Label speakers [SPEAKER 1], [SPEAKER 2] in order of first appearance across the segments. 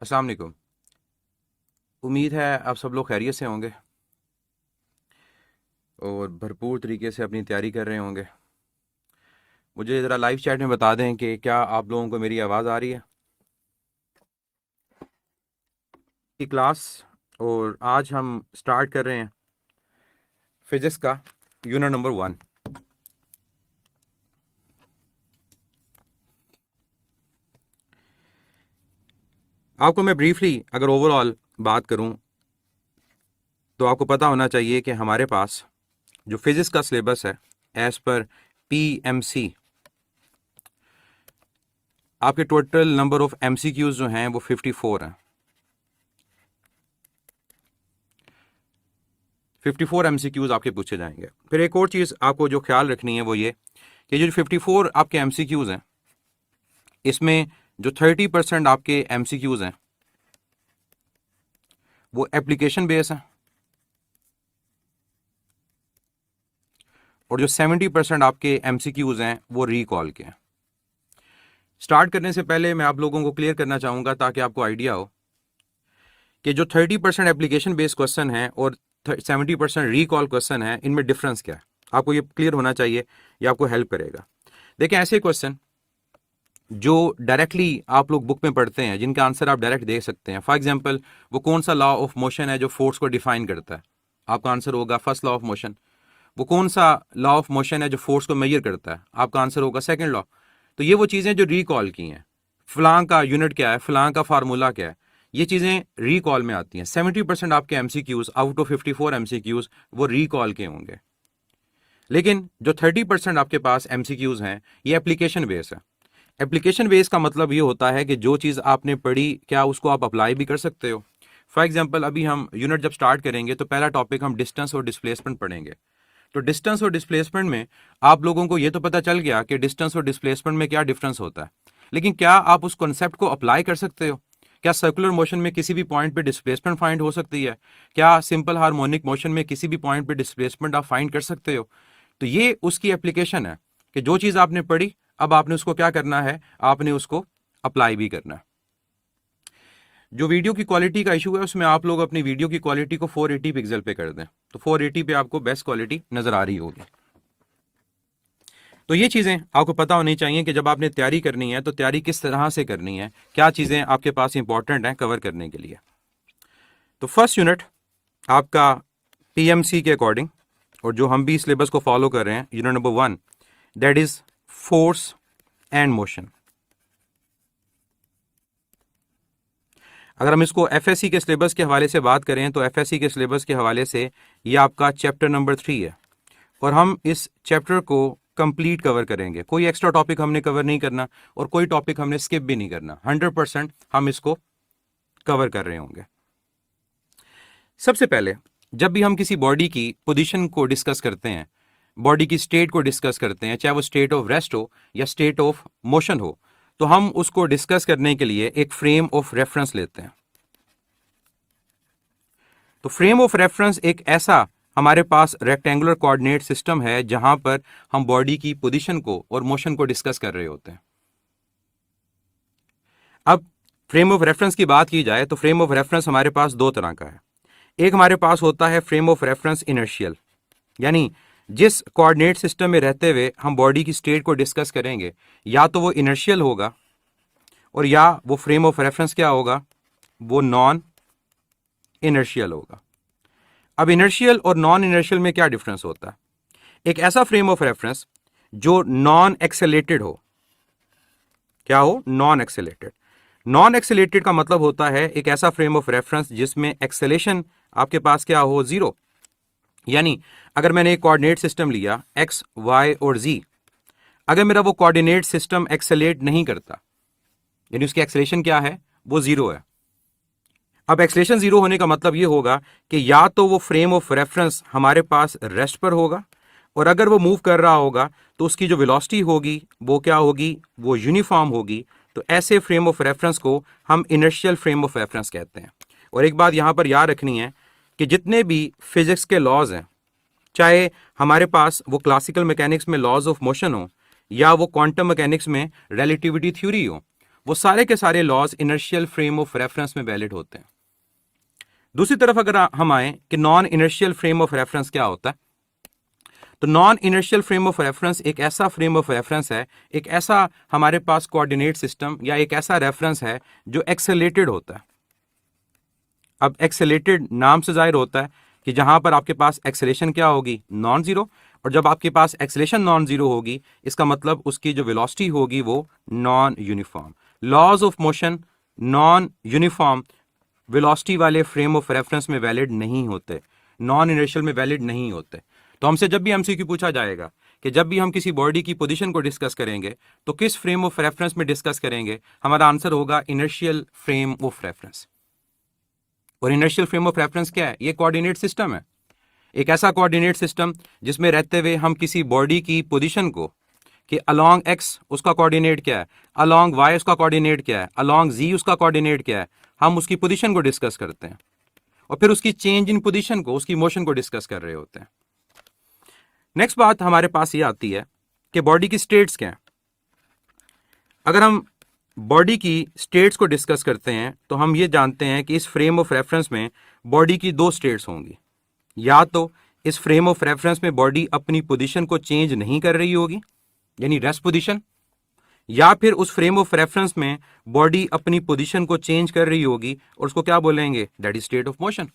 [SPEAKER 1] अस्सलाम वालेकुम। उम्मीद है आप सब लोग खैरियत से होंगे और भरपूर तरीके से अपनी तैयारी कर रहे होंगे। मुझे ज़रा लाइव चैट में बता दें कि क्या आप लोगों को मेरी आवाज़ आ रही है की क्लास। और आज हम स्टार्ट कर रहे हैं फिजिक्स का यूनिट नंबर 1। आपको मैं ब्रीफली अगर ओवरऑल बात करूं तो आपको पता होना चाहिए कि हमारे पास जो फिजिक्स का सिलेबस है एज़ पर PMC, आपके टोटल नंबर ऑफ MCQs जो हैं वो 54 हैं। 54 MCQs आपके पूछे जाएंगे। फिर एक और चीज़ आपको जो ख्याल रखनी है वो ये कि जो 54 आपके MCQs हैं इसमें जो 30% आपके MCQs हैं वो एप्लीकेशन बेस हैं और जो 70% आपके MCQs हैं वो रिकॉल के हैं। स्टार्ट करने से पहले मैं आप लोगों को क्लियर करना चाहूँगा ताकि आपको आइडिया हो कि जो 30% एप्लीकेशन बेस्ड क्वेश्चन है और 70% रिकॉल क्वेश्चन है, इनमें डिफरेंस क्या है आपको ये क्लियर होना चाहिए। ये आपको हेल्प करेगा। देखें, ऐसे क्वेश्चन जो डायरेक्टली आप लोग बुक में पढ़ते हैं जिनका आंसर आप डायरेक्ट दे सकते हैं। फॉर एग्जांपल, वो कौन सा लॉ ऑफ मोशन है जो फोर्स को डिफाइन करता है, आपका आंसर होगा फर्स्ट लॉ ऑफ मोशन। वो कौन सा लॉ ऑफ मोशन है जो फोर्स को मेजर करता है, आपका आंसर होगा सेकंड लॉ। तो ये वो चीज़ें जो रिकॉल की हैं, फलां का यूनिट क्या है, फलां का फार्मूला क्या है, ये चीज़ें रिकॉल में आती हैं। 70% आपके MCQs आउट ऑफ 54 MCQs वो रिकॉल के होंगे। लेकिन जो 30% आपके पास MCQs हैं ये एप्लीकेशन बेस है। एप्लीकेशन बेस का मतलब ये होता है कि जो चीज़ आपने पढ़ी क्या उसको आप अप्लाई भी कर सकते हो। फॉर एग्जाम्पल, अभी हम यूनिट जब स्टार्ट करेंगे तो पहला टॉपिक हम डिस्टेंस और डिस्प्लेसमेंट पढ़ेंगे। तो डिस्टेंस और डिस्प्लेसमेंट में आप लोगों को ये तो पता चल गया कि डिस्टेंस और डिस्प्लेसमेंट में क्या डिफरेंस होता है, लेकिन क्या आप उस कॉन्सेप्ट को अप्लाई कर सकते हो? क्या सर्कुलर मोशन में किसी भी पॉइंट पे डिस्प्लेसमेंट फाइंड हो सकती है? क्या सिंपल हार्मोनिक मोशन में किसी भी पॉइंट पे डिस्प्लेसमेंट आप फाइंड कर सकते हो? तो ये उसकी एप्लीकेशन है कि जो चीज़ आपने पढ़ी अब आपने उसको क्या करना है, आपने उसको अप्लाई भी करना है। जो वीडियो की क्वालिटी का इशू है उसमें आप लोग अपनी वीडियो की क्वालिटी को 480 पिक्सल पे कर दें, तो 480 पे आपको बेस्ट क्वालिटी नजर आ रही होगी। तो ये चीज़ें आपको पता होनी चाहिए कि जब आपने तैयारी करनी है तो तैयारी किस तरह से करनी है, क्या चीज़ें आपके पास इंपॉर्टेंट हैं कवर करने के लिए। तो फर्स्ट यूनिट आपका PMC के अकॉर्डिंग, और जो हम भी सिलेबस को फॉलो कर रहे हैं, unit number 1, that is force and motion. अगर हम इसको FSC के सिलेबस के हवाले से बात करें तो FSC के सिलेबस के हवाले से ये आपका चैप्टर नंबर 3 है और हम इस चैप्टर को कंप्लीट कवर करेंगे। कोई एक्स्ट्रा टॉपिक हमने कवर नहीं करना और कोई टॉपिक हमने स्किप भी नहीं करना। 100% हम इसको कवर कर रहे होंगे। सबसे पहले जब भी हम किसी बॉडी की पोजीशन को डिस्कस करते हैं, बॉडी की स्टेट को डिस्कस करते हैं, चाहे वो स्टेट ऑफ रेस्ट हो या स्टेट ऑफ मोशन हो, तो हम उसको डिस्कस करने के लिए एक फ्रेम ऑफ रेफरेंस लेते हैं। तो फ्रेम ऑफ रेफरेंस एक ऐसा हमारे पास रेक्टेंगुलर कोऑर्डिनेट सिस्टम है जहां पर हम बॉडी की पोजीशन को और मोशन को डिस्कस कर रहे होते हैं। अब फ्रेम ऑफ रेफरेंस की बात की जाए तो फ्रेम ऑफ रेफरेंस हमारे पास दो तरह का है। एक हमारे पास होता है फ्रेम ऑफ रेफरेंस इनर्शियल, यानी जिस कोऑर्डिनेट सिस्टम में रहते हुए हम बॉडी की स्टेट को डिस्कस करेंगे, या तो वो इनर्शियल होगा और या वो फ्रेम ऑफ रेफरेंस क्या होगा, वो नॉन इनर्शियल होगा। अब इनर्शियल और नॉन इनर्शियल में क्या डिफरेंस होता है? एक ऐसा फ्रेम ऑफ रेफरेंस जो नॉन एक्सेलेटेड हो, क्या हो, नॉन एक्सेलेटेड। नॉन एक्सेलेटेड का मतलब होता है एक ऐसा फ्रेम ऑफ रेफरेंस जिसमें एक्सेलेशन आपके पास क्या हो, जीरो। यानी अगर मैंने एक कोऑर्डिनेट सिस्टम लिया x, y और z, अगर मेरा वो कोऑर्डिनेट सिस्टम एक्सेलेट नहीं करता, यानी उसकी एक्सेलेशन क्या है, वो जीरो है। अब एक्सेलेशन जीरो होने का मतलब ये होगा कि या तो वो फ्रेम ऑफ रेफरेंस हमारे पास रेस्ट पर होगा, और अगर वो मूव कर रहा होगा तो उसकी जो वेलोसिटी होगी वो क्या होगी, वो यूनिफॉर्म होगी। तो ऐसे फ्रेम ऑफ रेफरेंस को हम इनर्शियल फ्रेम ऑफ रेफरेंस कहते हैं। और एक बात यहां पर याद रखनी है कि जितने भी फिजिक्स के लॉज हैं, चाहे हमारे पास वो क्लासिकल मैकेनिक्स में लॉज ऑफ मोशन हो या वो क्वांटम मैकेनिक्स में रिलेटिविटी थ्योरी हो, वो सारे के सारे laws inertial frame of reference में वैलिड होते हैं। दूसरी तरफ अगर हम आए कि non inertial frame of reference क्या होता है, तो non inertial frame of reference एक ऐसा फ्रेम ऑफ रेफरेंस है, एक ऐसा हमारे पास कोऑर्डिनेट सिस्टम या एक ऐसा रेफरेंस है जो एक्सेलेटेड होता है। अब एक्सेलेटेड नाम से जाहिर होता है कि जहां पर आपके पास एक्सेलेशन क्या होगी, नॉन जीरो, और जब आपके पास एक्सेलेशन नॉन जीरो होगी इसका मतलब उसकी जो वेलोसिटी होगी वो non uniform. Laws of motion non uniform velocity वाले फ्रेम ऑफ रेफरेंस में वैलिड नहीं होते, नॉन इनर्शियल में वैलिड नहीं होते। तो हमसे जब भी एमसीक्यू पूछा जाएगा कि जब भी हम किसी बॉडी की पोजीशन को डिस्कस करेंगे तो किस फ्रेम ऑफ रेफरेंस में डिस्कस करेंगे, हमारा आंसर होगा इनर्शियल फ्रेम ऑफ रेफरेंस। और इनर्शियल फ्रेम ऑफ रेफरेंस क्या है, ये कोऑर्डिनेट सिस्टम है, एक ऐसा कोऑर्डिनेट सिस्टम जिसमें रहते हुए हम किसी बॉडी की पोजीशन को कि अलोंग एक्स उसका कोऑर्डिनेट क्या है, अलोंग वाई उसका कोऑर्डिनेट क्या है, अलोंग जी उसका कोऑर्डिनेट क्या है, हम उसकी पोजीशन को डिस्कस करते हैं और फिर उसकी चेंज इन पोजीशन को, उसकी मोशन को डिस्कस कर रहे होते हैं। नेक्स्ट बात हमारे पास ये आती है कि बॉडी की स्टेट्स क्या हैं। अगर हम बॉडी की स्टेट्स को डिस्कस करते हैं तो हम ये जानते हैं कि इस फ्रेम ऑफ रेफरेंस में बॉडी की दो स्टेट्स होंगी, या तो इस फ्रेम ऑफ रेफरेंस में बॉडी अपनी पोजीशन को चेंज नहीं कर रही होगी यानी रेस्ट पोजीशन, या फिर उस फ्रेम ऑफ रेफरेंस में बॉडी अपनी पोजीशन को चेंज कर रही होगी और उसको क्या बोलेंगे, that is state of motion.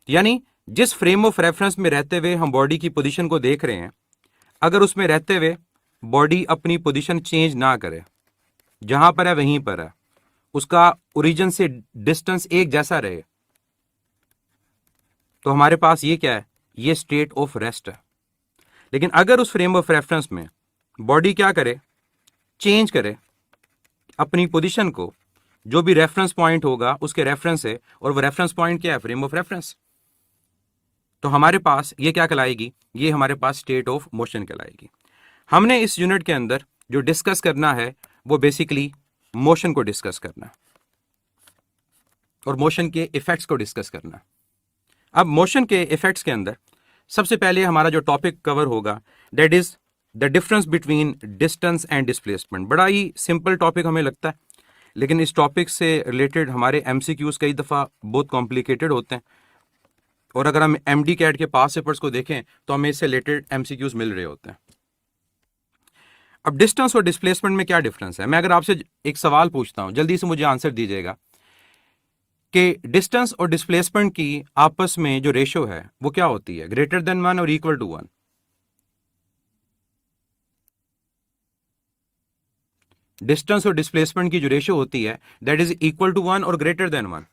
[SPEAKER 1] यानी जिस फ्रेम ऑफ रेफरेंस में रहते हुए हम बॉडी की पोजीशन को देख रहे हैं, अगर उसमें रहते हुए बॉडी अपनी पोजीशन चेंज ना करे, जहां पर है वहीं पर है, उसका ओरिजिन से डिस्टेंस एक जैसा रहे, तो हमारे पास ये क्या है, ये स्टेट ऑफ रेस्ट है। लेकिन अगर उस फ्रेम ऑफ रेफरेंस में बॉडी क्या करे, चेंज करे अपनी पोजीशन को, जो भी रेफरेंस पॉइंट होगा उसके रेफरेंस से, और वो रेफरेंस पॉइंट क्या है, फ्रेम ऑफ रेफरेंस, तो हमारे पास ये क्या कहलाएगी, ये हमारे पास स्टेट ऑफ मोशन कहलाएगी। हमने इस यूनिट के अंदर जो डिस्कस करना है वो बेसिकली मोशन को डिस्कस करना है और मोशन के इफेक्ट्स को डिस्कस करना है। अब मोशन के इफेक्ट्स के अंदर सबसे पहले हमारा जो टॉपिक कवर होगा that is the difference between distance and displacement. बड़ा ही सिंपल टॉपिक हमें लगता है, लेकिन इस टॉपिक से रिलेटेड हमारे एमसीक्यूज कई दफ़ा बहुत कॉम्प्लिकेटेड होते हैं, और अगर हम एमडी कैट के पास पेपर्स को देखें तो हमें इससे रिलेटेड एमसीक्यूज मिल रहे होते हैं। अब डिस्टेंस और डिस्प्लेसमेंट में क्या डिफरेंस है, मैं अगर आपसे एक सवाल पूछता हूं, जल्दी से मुझे आंसर दीजिएगा कि डिस्टेंस और डिस्प्लेसमेंट की आपस में जो रेशो है वो क्या होती है, ग्रेटर देन 1 और इक्वल टू 1। डिस्टेंस और डिस्प्लेसमेंट की जो रेशो होती है दैट इज इक्वल टू 1 और ग्रेटर देन 1।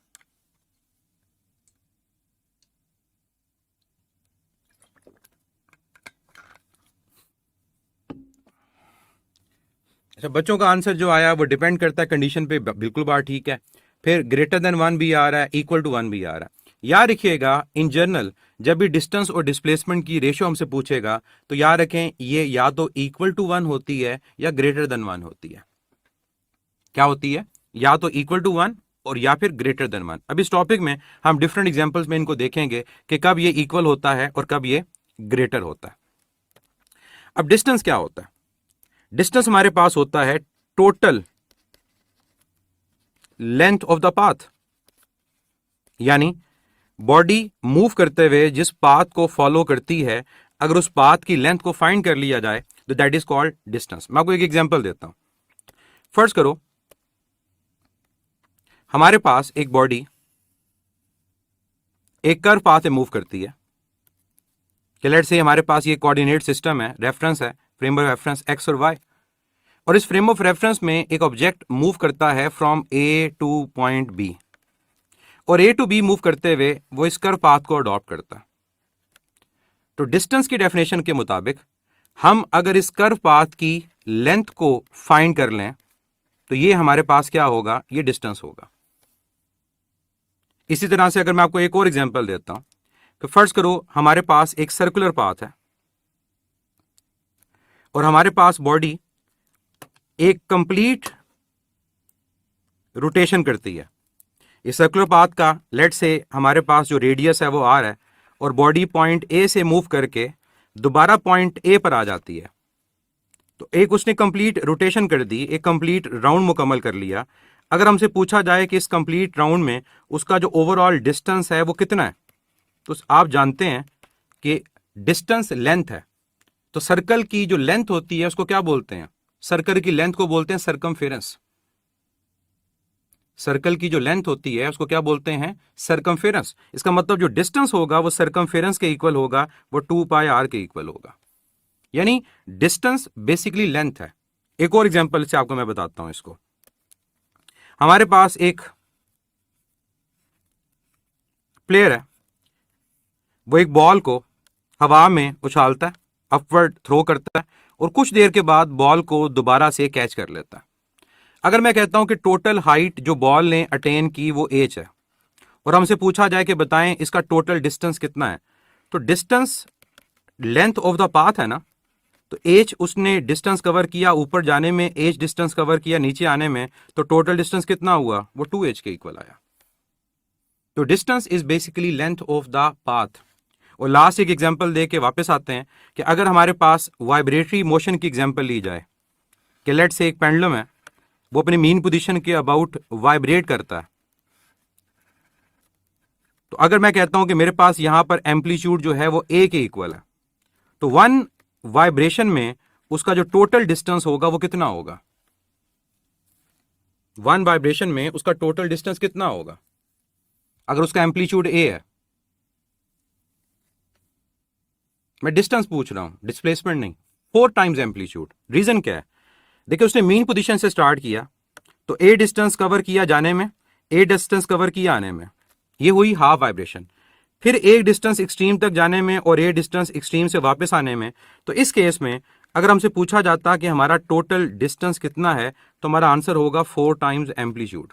[SPEAKER 1] अच्छा, बच्चों का आंसर जो आया वो डिपेंड करता है कंडीशन पे, बिल्कुल बात ठीक है। फिर ग्रेटर देन 1 भी आ रहा है, इक्वल टू 1 भी आ रहा है। याद रखिएगा इन जनरल जब भी डिस्टेंस और डिस्प्लेसमेंट की रेशो हमसे पूछेगा तो याद रखें ये या तो इक्वल टू 1 होती है या ग्रेटर देन 1 होती है। क्या होती है, या तो इक्वल टू 1 और या फिर ग्रेटर देन 1। अब इस टॉपिक में हम डिफरेंट एग्जांपल्स में इनको देखेंगे कि कब ये इक्वल होता है और कब ये ग्रेटर होता है। अब डिस्टेंस क्या होता है, डिस्टेंस हमारे पास होता है total length of the path, यानी बॉडी मूव करते हुए जिस पाथ को फॉलो करती है, अगर उस पाथ की लेंथ को फाइंड कर लिया जाए तो दैट इज कॉल्ड डिस्टेंस। मैं आपको एक एग्जांपल देता हूं। फर्ज करो हमारे पास एक बॉडी एक कर्व पाथ में मूव करती है, कि लेट्स से हमारे पास ये कोऑर्डिनेट सिस्टम है, रेफरेंस है, फ्रेम ऑफ रेफरेंस एक्स और वाई, और इस फ्रेम ऑफ रेफरेंस में एक ऑब्जेक्ट मूव करता है from A to point B, और ए टू बी मूव करते हुए वो इस कर्व पाथ को अडॉप्ट करता है। तो डिस्टेंस की डेफिनेशन के मुताबिक हम अगर इस कर्व पाथ की लेंथ को फाइंड कर लें तो ये हमारे पास क्या होगा, ये डिस्टेंस होगा। इसी तरह से अगर मैं आपको एक और एग्जांपल देता हूं, तो फर्ज करो हमारे पास एक सर्कुलर पाथ है और हमारे पास बॉडी एक कंप्लीट रोटेशन करती है। इस सर्कुलर पाथ का लेट्स से हमारे पास जो रेडियस है वो आर है, और बॉडी पॉइंट ए से मूव करके दोबारा पॉइंट ए पर आ जाती है। तो एक उसने कंप्लीट रोटेशन कर दी, एक कंप्लीट राउंड मुकम्मल कर लिया। अगर हमसे पूछा जाए कि इस कंप्लीट राउंड में उसका जो ओवरऑल डिस्टेंस है वो कितना है, तो आप जानते हैं कि डिस्टेंस लेंथ है। तो सर्कल की जो लेंथ होती है उसको क्या बोलते हैं? सर्कल की लेंथ को बोलते हैं सरकमफेरेंस। सर्कल की जो लेंथ होती है उसको क्या बोलते हैं? सरकमफेरेंस। इसका मतलब जो डिस्टेंस होगा वो सरकमफेरेंस के इक्वल होगा, वो 2πr के इक्वल होगा। यानी डिस्टेंस बेसिकली लेंथ है। एक और एग्जांपल से आपको मैं बताता हूं इसको। हमारे पास एक प्लेयर है, वो एक बॉल को हवा में उछालता है, अपवर्ड थ्रो करता है और कुछ देर के बाद बॉल को दोबारा से कैच कर लेता है। अगर मैं कहता हूं कि टोटल हाइट जो बॉल ने अटेन की वो h है और हमसे पूछा जाए कि बताएं इसका टोटल डिस्टेंस कितना है, तो distance length of the path है ना, तो h उसने डिस्टेंस कवर किया ऊपर जाने में, h डिस्टेंस कवर किया नीचे आने में, तो टोटल डिस्टेंस कितना हुआ? वो 2h के इक्वल आया। तो distance is basically length of the path. और लास्ट एक एग्जांपल दे के वापस आते हैं कि अगर हमारे पास वाइब्रेटरी मोशन की एग्जांपल ली जाए कि लेट से एक पेंडुलम है, वो अपनी मीन पोजीशन के अबाउट वाइब्रेट करता है। तो अगर मैं कहता हूं कि मेरे पास यहां पर एम्पलीट्यूड जो है वो a के इक्वल है, तो वन वाइब्रेशन में उसका जो टोटल डिस्टेंस होगा वो कितना होगा? वन वाइब्रेशन में उसका टोटल डिस्टेंस कितना होगा अगर उसका एम्पलीट्यूड a है? मैं डिस्टेंस पूछ रहा हूं, डिस्प्लेसमेंट नहीं। 4 टाइम्स एम्पलीट्यूड। रीजन क्या है? देखिए उसने मीन पोजीशन से स्टार्ट किया, तो a डिस्टेंस कवर किया जाने में, a डिस्टेंस कवर किया आने में, ये हुई हाफ वाइब्रेशन। फिर एक डिस्टेंस एक्सट्रीम तक जाने में और ए डिस्टेंस एक्सट्रीम से वापस आने में। तो इस केस में अगर हमसे पूछा जाता कि हमारा टोटल डिस्टेंस कितना है, तो हमारा आंसर होगा 4 टाइम्स एम्पलीट्यूड।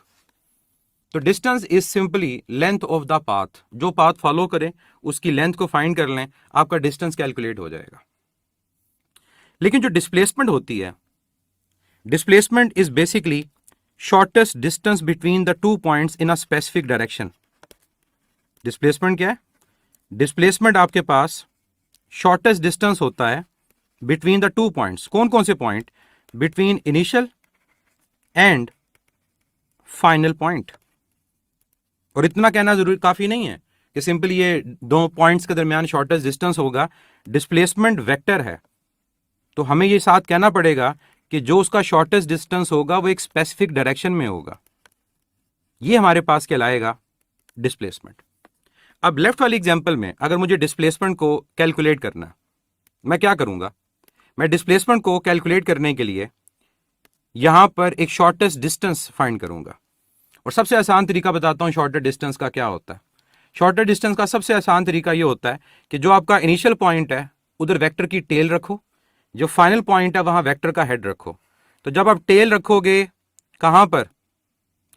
[SPEAKER 1] तो distance is simply length of the path. जो पाथ फॉलो करें उसकी लेंथ को फाइंड कर लें, आपका डिस्टेंस कैलकुलेट हो जाएगा। लेकिन जो डिस्प्लेसमेंट होती है, displacement is basically shortest distance between the 2 points in a specific direction. Displacement क्या है? डिस्प्लेसमेंट आपके पास शॉर्टेस्ट डिस्टेंस होता है बिटवीन द 2 पॉइंट्स। कौन कौन से point? Between initial and final point. और इतना कहना जरूरी काफी नहीं है कि सिंपली ये दो पॉइंट्स के दरमियान शॉर्टेस्ट डिस्टेंस होगा। डिस्प्लेसमेंट वेक्टर है, तो हमें ये साथ कहना पड़ेगा कि जो उसका शॉर्टेस्ट डिस्टेंस होगा वो एक स्पेसिफिक डायरेक्शन में होगा। ये हमारे पास कहलाएगा डिस्प्लेसमेंट। अब लेफ्ट वाली एग्जांपल में अगर मुझे डिस्प्लेसमेंट को कैलकुलेट करना है, मैं क्या करूंगा? मैं डिस्प्लेसमेंट को कैलकुलेट करने के लिए यहां पर एक शॉर्टेस्ट डिस्टेंस फाइंड करूंगा। और सबसे आसान तरीका बताता हूं शॉर्टेस्ट डिस्टेंस का क्या होता है। शॉर्टेस्ट डिस्टेंस का सबसे आसान तरीका यह होता है कि जो आपका इनिशियल पॉइंट है उधर वेक्टर की टेल रखो, जो फाइनल पॉइंट है वहां वेक्टर का हेड रखो। तो जब आप टेल रखोगे कहां पर?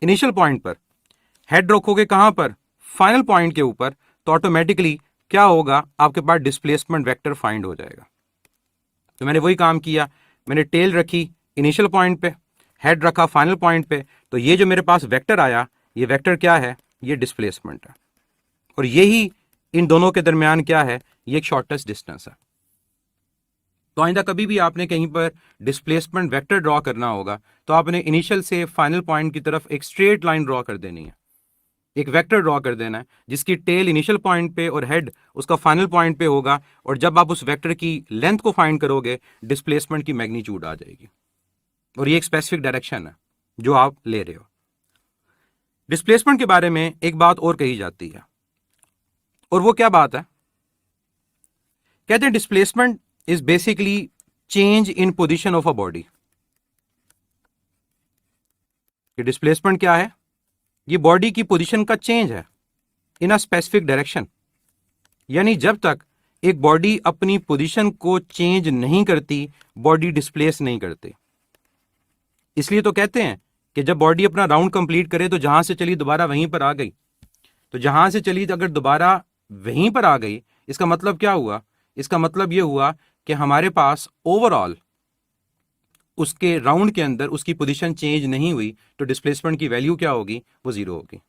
[SPEAKER 1] इनिशियल पॉइंट पर। हेड रखोगे कहां पर? फाइनल पॉइंट के ऊपर। तो ऑटोमेटिकली क्या होगा? आपके पास डिस्प्लेसमेंट वेक्टर फाइंड हो जाएगा। तो मैंने वही काम किया, मैंने टेल रखी इनिशियल पॉइंट पे, हेड रखा फाइनल पॉइंट पे, तो ये जो मेरे पास वेक्टर आया, ये वेक्टर क्या है? ये डिस्प्लेसमेंट है। और यही इन दोनों के दरमियान क्या है? ये एक शॉर्टेस्ट डिस्टेंस है। तो आइंदा कभी भी आपने कहीं पर डिस्प्लेसमेंट वेक्टर ड्रॉ करना होगा तो आपने इनिशियल से फाइनल पॉइंट की तरफ एक स्ट्रेट लाइन ड्रॉ कर देनी है, एक वेक्टर ड्रॉ कर देना है जिसकी टेल इनिशियल पॉइंट पे और हेड उसका फाइनल पॉइंट पे होगा। और जब आप उस वेक्टर की लेंथ को फाइंड करोगे, डिस्प्लेसमेंट की मैग्नीट्यूड आ जाएगी। और ये एक स्पेसिफिक डायरेक्शन है जो आप ले रहे हो। डिस्प्लेसमेंट के बारे में एक बात और कही जाती है, और वो क्या बात है? कहते हैं displacement is basically change in position of a body. Displacement क्या है? ये बॉडी की पोजीशन का चेंज है इन अ स्पेसिफिक डायरेक्शन। यानी जब तक एक बॉडी अपनी पोजीशन को चेंज नहीं करती, बॉडी डिस्प्लेस नहीं करती। इसलिए तो कहते हैं कि जब बॉडी अपना राउंड कंप्लीट करे तो जहां से चली दोबारा वहीं पर आ गई। तो जहां से चली अगर दोबारा वहीं पर आ गई, इसका मतलब क्या हुआ? इसका मतलब यह हुआ कि हमारे पास ओवरऑल उसके राउंड के अंदर उसकी पोजीशन चेंज नहीं हुई, तो डिस्प्लेसमेंट की वैल्यू क्या होगी? वो 0 होगी।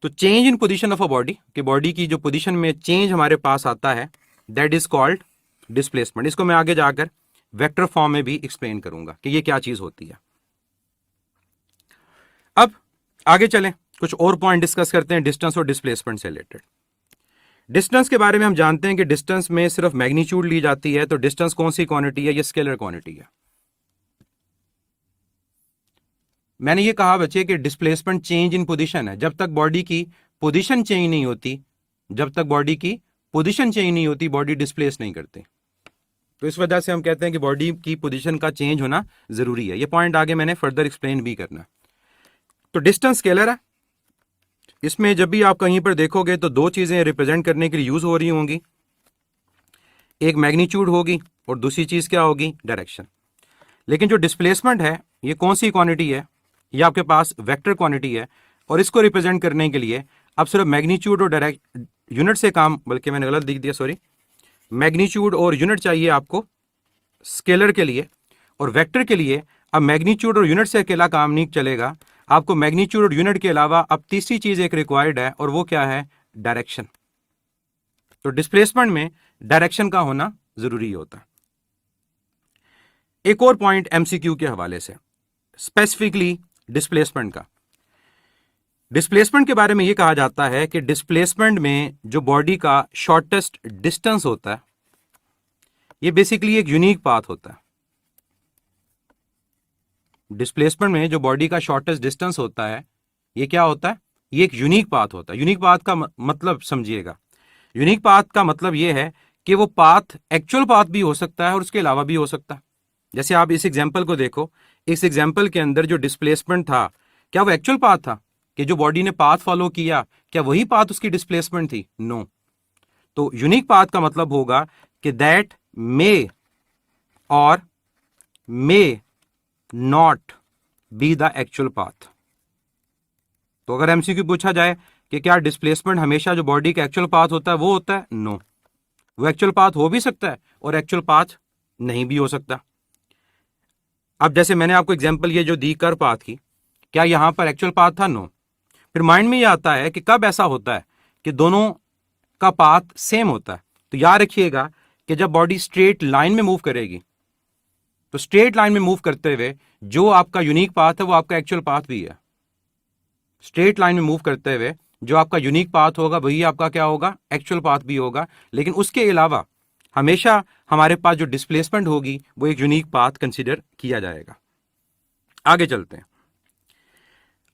[SPEAKER 1] तो change in position of a body, कि बॉडी की जो पोजीशन में चेंज हमारे पास आता है, दैट इज कॉल्ड डिस्प्लेसमेंट। इसको मैं आगे जाकर वेक्टर फॉर्म में भी एक्सप्लेन करूंगा कि ये क्या चीज होती है। अब आगे चलें, कुछ और पॉइंट डिस्कस करते हैं डिस्टेंस और डिस्प्लेसमेंट से रिलेटेड। डिस्टेंस के बारे में हम जानते हैं कि डिस्टेंस में सिर्फ मैग्नीट्यूड ली जाती है, तो डिस्टेंस कौन सी क्वांटिटी है? ये स्केलर क्वांटिटी है। मैंने ये कहा बच्चे कि डिस्प्लेसमेंट चेंज इन पोजीशन है। जब तक बॉडी की पोजीशन चेंज नहीं होती, जब तक बॉडी की पोजीशन चेंज नहीं होती, बॉडी डिस्प्लेस नहीं करती। तो इस वजह से हम कहते हैं कि बॉडी की पोजीशन का चेंज होना जरूरी है। ये पॉइंट आगे मैंने फर्दर एक्सप्लेन भी करना। तो डिस्टेंस स्केलर है। इसमें जब भी आप कहीं पर देखोगे तो दो चीजें रिप्रेजेंट करने के लिए यूज हो रही होंगी, एक मैग्नीट्यूड होगी और दूसरी चीज क्या होगी? डायरेक्शन। लेकिन जो डिस्प्लेसमेंट है ये कौन सी क्वांटिटी है? ये आपके पास वेक्टर क्वांटिटी है, और इसको रिप्रेजेंट करने के लिए अब सिर्फ मैग्नीट्यूड और डायरेक्ट यूनिट से काम, बल्कि मैंने गलत लिख दिया, सॉरी, मैग्नीट्यूड और यूनिट चाहिए आपको स्केलर के लिए, और वेक्टर के लिए अब मैग्नीट्यूड और यूनिट से अकेला काम नहीं चलेगा, आपको मैग्नीट्यूड और यूनिट के अलावा अब तीसरी चीज एक रिक्वायर्ड है, और वो क्या है? डायरेक्शन। तो डिस्प्लेसमेंट में डायरेक्शन का होना जरूरी होता है। एक और पॉइंट एमसीक्यू के हवाले से, स्पेसिफिकली डिस्प्लेसमेंट का। डिस्प्लेसमेंट के बारे में यह कहा जाता है कि डिस्प्लेसमेंट में जो बॉडी का शॉर्टेस्ट डिस्टेंस होता है, यह बेसिकली एक यूनिक पाथ होता है। डिस्प्लेसमेंट में जो बॉडी का शॉर्टेस्ट डिस्टेंस होता है, यह क्या होता है? यह एक यूनिक पाथ होता है। यूनिक पाथ का मतलब समझिएगा। यूनिक पाथ का मतलब यह है कि वो पाथ एक्चुअल पाथ भी हो सकता है और उसके अलावा भी हो सकता है। जैसे आप इस एग्जाम्पल को देखो, इस एग्जाम्पल के अंदर जो डिस्प्लेसमेंट था, क्या वो एक्चुअल पाथ था? कि जो बॉडी ने पाथ फॉलो किया, क्या वही पाथ उसकी डिस्प्लेसमेंट थी? नो। तो यूनिक पाथ का मतलब होगा कि दैट मे और may not be the actual path. तो अगर एमसीक्यू पूछा जाए कि क्या डिस्प्लेसमेंट हमेशा जो बॉडी का एक्चुअल पाथ होता है वो होता है? नो। वो एक्चुअल पाथ हो भी सकता है और एक्चुअल पाथ नहीं भी हो सकता। अब जैसे मैंने आपको एग्जांपल ये जो दी कर्व पाथ की, क्या यहां पर एक्चुअल पाथ था? नो। फिर माइंड में ये आता है कि कब ऐसा होता है कि दोनों का पाथ सेम होता है। तो याद रखिएगा कि जब बॉडी स्ट्रेट लाइन में मूव करेगी, तो स्ट्रेट लाइन में मूव करते हुए जो आपका यूनिक पाथ है वो आपका एक्चुअल पाथ भी है। स्ट्रेट लाइन में मूव करते हुए जो आपका यूनिक पाथ होगा वही आपका क्या होगा? एक्चुअल पाथ भी होगा। लेकिन उसके अलावा हमेशा हमारे पास जो डिस्प्लेसमेंट होगी वो एक यूनिक पाथ कंसीडर किया जाएगा। आगे चलते हैं।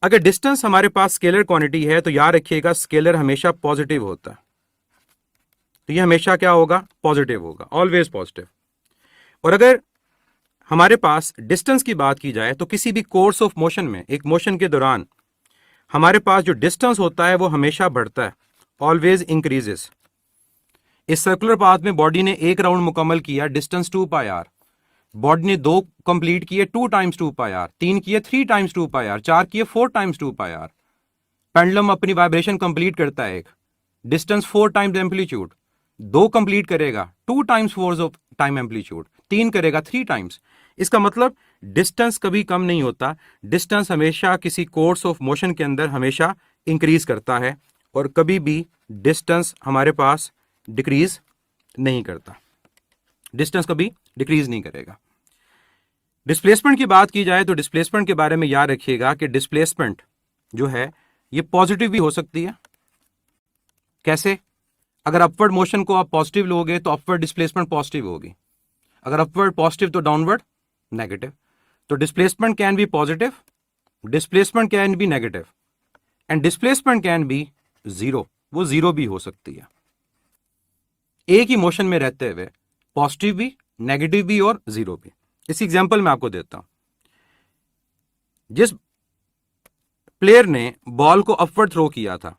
[SPEAKER 1] अगर डिस्टेंस हमारे पास स्केलर क्वांटिटी है तो याद रखिएगा स्केलर हमेशा पॉजिटिव होता है। तो ये हमेशा क्या होगा? पॉजिटिव होगा, ऑलवेज पॉजिटिव। और अगर हमारे पास डिस्टेंस की बात की जाए तो किसी भी कोर्स ऑफ मोशन में, एक मोशन के दौरान हमारे पास जो डिस्टेंस होता है वो हमेशा बढ़ता है, ऑलवेज इंक्रीजेस। इस सर्कुलर पाथ में बॉडी ने एक राउंड मुकम्मल किया, डिस्टेंस 2πr। बॉडी ने 2 कंप्लीट किए 2 टाइम्स 2πr, 3 किए 3 टाइम्स 2πr, 4 किए 4 टाइम्स 2πr। पेंडुलम अपनी वाइब्रेशन कंप्लीट करता है, एक डिस्टेंस 4 टाइम्स एम्पलीट्यूड, 2 कंप्लीट करेगा 2 times force of time amplitude, 3 करेगा 3 टाइम्स। इसका मतलब डिस्टेंस कभी कम नहीं होता, डिस्टेंस हमेशा किसी कोर्स ऑफ मोशन के अंदर हमेशा इंक्रीज करता है और कभी भी डिस्टेंस हमारे पास डिक्रीज नहीं करता। डिस्टेंस कभी डिक्रीज नहीं करेगा। डिस्प्लेसमेंट की बात की जाए तो डिस्प्लेसमेंट के बारे में याद रखिएगा कि डिस्प्लेसमेंट जो है ये पॉजिटिव भी हो सकती है। कैसे? अगर अपवर्ड मोशन को आप पॉजिटिव लोगे तो अपवर्ड डिस्प्लेसमेंट पॉजिटिव होगी, अगर अपवर्ड पॉजिटिव तो डाउनवर्ड नेगेटिव। तो displacement can be positive, displacement can be negative, and displacement can be zero. वो जीरो भी हो सकती है। एक ही मोशन में रहते हुए पॉजिटिव भी, नेगेटिव भी और जीरो भी। इस एग्जांपल में आपको देता हूं, जिस प्लेयर ने बॉल को अपवर्ड थ्रो किया था,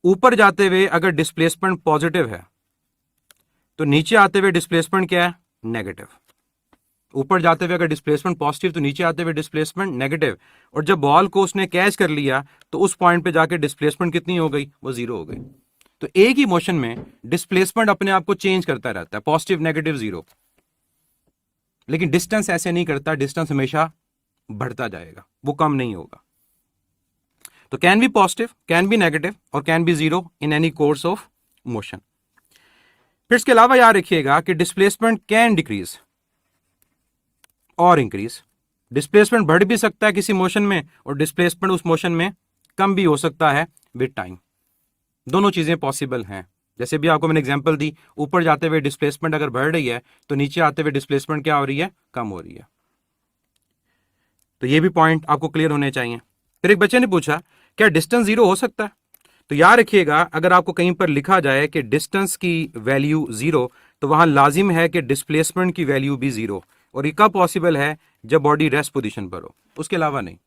[SPEAKER 1] ऊपर जाते हुए अगर डिस्प्लेसमेंट पॉजिटिव है तो नीचे आते हुए डिस्प्लेसमेंट क्या है? नेगेटिव। ऊपर जाते हुए अगर डिस्प्लेसमेंट पॉजिटिव तो नीचे आते हुए डिस्प्लेसमेंट नेगेटिव। और जब बॉल को उसने कैच कर लिया तो उस पॉइंट पे जाके डिस्प्लेसमेंट कितनी हो गई? वो जीरो हो गई। तो एक ही मोशन में डिस्प्लेसमेंट अपने आप को चेंज करता रहता है, पॉजिटिव नेगेटिव जीरो। लेकिन डिस्टेंस ऐसे नहीं करता, डिस्टेंस हमेशा बढ़ता जाएगा, वो कम नहीं होगा। तो can be positive, can be negative और can be zero in any course of motion. फिर इसके अलावा याद रखिएगा कि डिस्प्लेसमेंट कैन डिक्रीज और इंक्रीज। डिस्प्लेसमेंट बढ़ भी सकता है किसी मोशन में और डिस्प्लेसमेंट उस मोशन में कम भी हो सकता है विद टाइम। दोनों चीजें पॉसिबल हैं। जैसे भी आपको मैंने एग्जांपल दी, ऊपर जाते हुए डिस्प्लेसमेंट अगर बढ़ रही है तो नीचे आते हुए डिस्प्लेसमेंट क्या हो रही है, कम हो रही है। तो ये भी पॉइंट आपको क्लियर होने चाहिए। फिर एक बच्चे ने पूछा क्या डिस्टेंस जीरो हो सकता है? तो याद रखिएगा अगर आपको कहीं पर लिखा जाए कि डिस्टेंस की वैल्यू जीरो, तो वहां लाजिम है कि डिस्प्लेसमेंट की वैल्यू भी जीरो। और ये कब पॉसिबल है? जब बॉडी रेस्ट पोजीशन पर हो, उसके अलावा नहीं।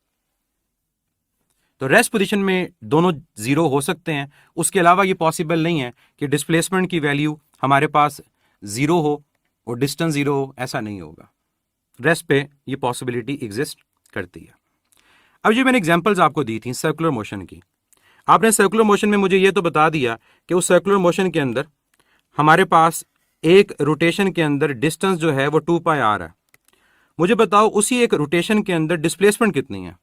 [SPEAKER 1] तो रेस्ट पोजीशन में दोनों जीरो हो सकते हैं, उसके अलावा ये पॉसिबल नहीं है कि डिस्प्लेसमेंट की वैल्यू हमारे पास जीरो हो और डिस्टेंस जीरो हो, ऐसा नहीं होगा। रेस्ट पे ये पॉसिबिलिटी एग्जिस्ट करती है। अब जो मैंने एग्जांपल्स आपको दी थी सर्कुलर मोशन की, आपने सर्कुलर मोशन में मुझे ये तो बता दिया कि उस सर्कुलर मोशन के अंदर हमारे पास एक रोटेशन के अंदर डिस्टेंस जो है वो 2 पाई आर है। मुझे बताओ उसी एक रोटेशन के अंदर डिस्प्लेसमेंट कितनी है?